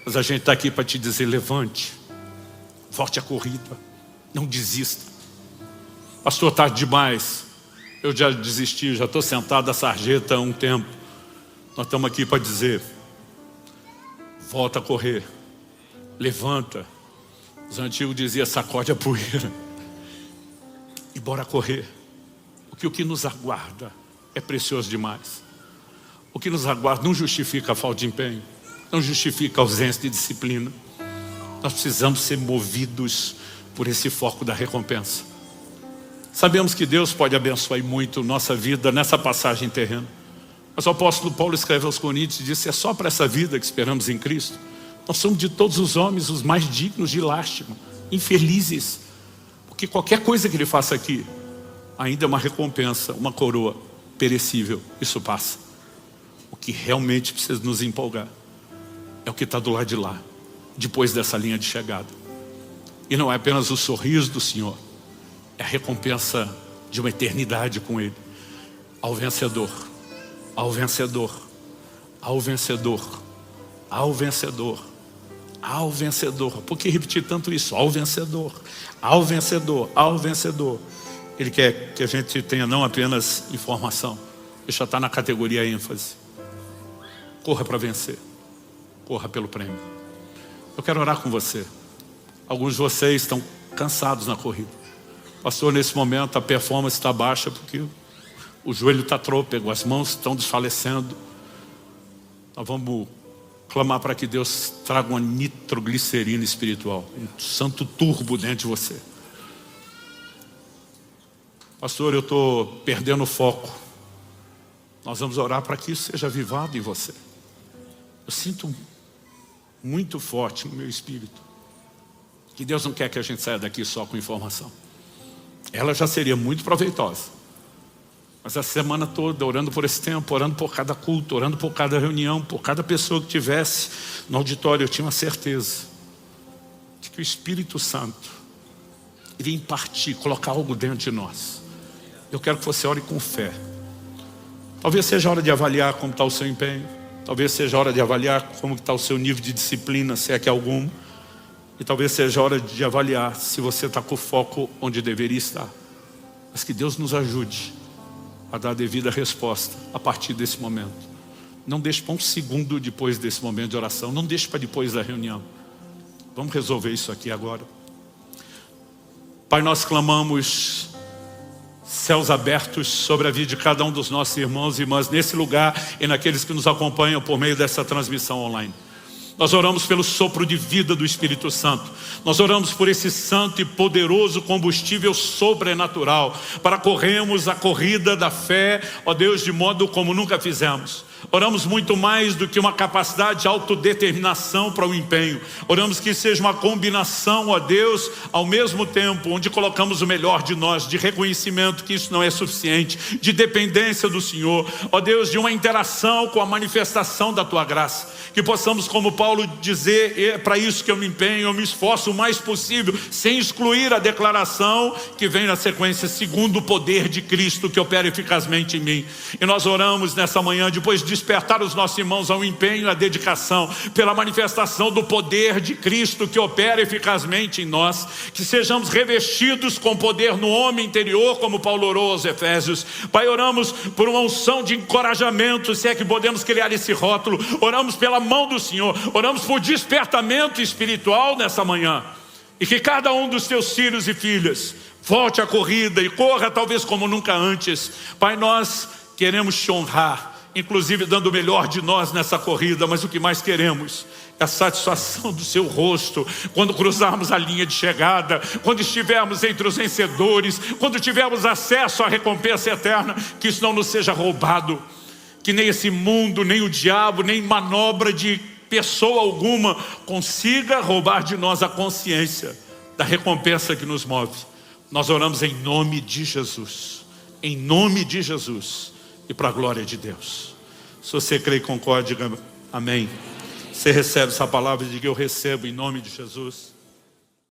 Mas a gente está aqui para te dizer: levante, volte a corrida, não desista. Pastor, tarde demais, eu já desisti, já estou sentado na sarjeta há um tempo. Nós estamos aqui para dizer: volta a correr, levanta. Os antigos diziam: sacode a poeira e bora correr. que o que nos aguarda é precioso demais. O que nos aguarda não justifica a falta de empenho, não justifica a ausência de disciplina. Nós precisamos ser movidos por esse foco da recompensa. Sabemos que Deus pode abençoar muito nossa vida nessa passagem terrena. Mas o apóstolo Paulo escreve aos Coríntios e diz: é só para essa vida que esperamos em Cristo. Nós somos de todos os homens os mais dignos de lástima, infelizes, porque qualquer coisa que ele faça aqui ainda é uma recompensa, uma coroa perecível. Isso passa. O que realmente precisa nos empolgar é o que está do lado de lá, depois dessa linha de chegada. E não é apenas o sorriso do Senhor, é a recompensa de uma eternidade com Ele. Ao vencedor, ao vencedor, ao vencedor, ao vencedor, ao vencedor. Por que repetir tanto isso? Ao vencedor, ao vencedor, ao vencedor. Ele quer que a gente tenha não apenas informação, deixa estar na categoria ênfase. Corra para vencer, corra pelo prêmio. Eu quero orar com você. Alguns de vocês estão cansados na corrida. Pastor, nesse momento a performance está baixa porque o joelho está trôpego, as mãos estão desfalecendo. Nós vamos clamar para que Deus traga uma nitroglicerina espiritual, um santo turbo dentro de você. Pastor, eu estou perdendo o foco. Nós vamos orar para que isso seja avivado em você. Eu sinto muito forte no meu espírito que Deus não quer que a gente saia daqui só com informação. Ela já seria muito proveitosa. Mas a semana toda, orando por esse tempo, orando por cada culto, orando por cada reunião, por cada pessoa que tivesse no auditório, eu tinha uma certeza de que o Espírito Santo iria impartir, colocar algo dentro de nós. Eu quero que você ore com fé. Talvez seja a hora de avaliar como está o seu empenho. Talvez seja a hora de avaliar como está o seu nível de disciplina, se é que é algum. E talvez seja a hora de avaliar se você está com o foco onde deveria estar. Mas que Deus nos ajude a dar a devida resposta a partir desse momento. Não deixe para um segundo depois desse momento de oração. Não deixe para depois da reunião. Vamos resolver isso aqui agora. Pai, nós clamamos céus abertos sobre a vida de cada um dos nossos irmãos e irmãs nesse lugar e naqueles que nos acompanham por meio dessa transmissão online. Nós oramos pelo sopro de vida do Espírito Santo. Nós oramos por esse santo e poderoso combustível sobrenatural para corrermos a corrida da fé, ó Deus, de modo como nunca fizemos. Oramos muito mais do que uma capacidade de autodeterminação para o empenho. Oramos que seja uma combinação, ó Deus, ao mesmo tempo, onde colocamos o melhor de nós, de reconhecimento que isso não é suficiente, de dependência do Senhor, ó Deus, de uma interação com a manifestação da Tua graça. Que possamos, como Paulo, dizer: é para isso que eu me empenho, eu me esforço o mais possível, sem excluir a declaração que vem na sequência, segundo o poder de Cristo que opera eficazmente em mim. E nós oramos nessa manhã, depois de despertar os nossos irmãos ao empenho e à dedicação, pela manifestação do poder de Cristo que opera eficazmente em nós, que sejamos revestidos com poder no homem interior, como Paulo orou aos Efésios. Pai, oramos por uma unção de encorajamento, se é que podemos criar esse rótulo. Oramos pela mão do Senhor, oramos por despertamento espiritual nessa manhã, e que cada um dos teus filhos e filhas volte à corrida e corra talvez como nunca antes. Pai, nós queremos te honrar, inclusive dando o melhor de nós nessa corrida, mas o que mais queremos é a satisfação do seu rosto, quando cruzarmos a linha de chegada, quando estivermos entre os vencedores, quando tivermos acesso à recompensa eterna, que isso não nos seja roubado, que nem esse mundo, nem o diabo, nem manobra de pessoa alguma consiga roubar de nós a consciência da recompensa que nos move. Nós oramos em nome de Jesus, em nome de Jesus, e para a glória de Deus. Se você crê e concorde, diga amém. Você recebe essa palavra e diga: eu recebo em nome de Jesus.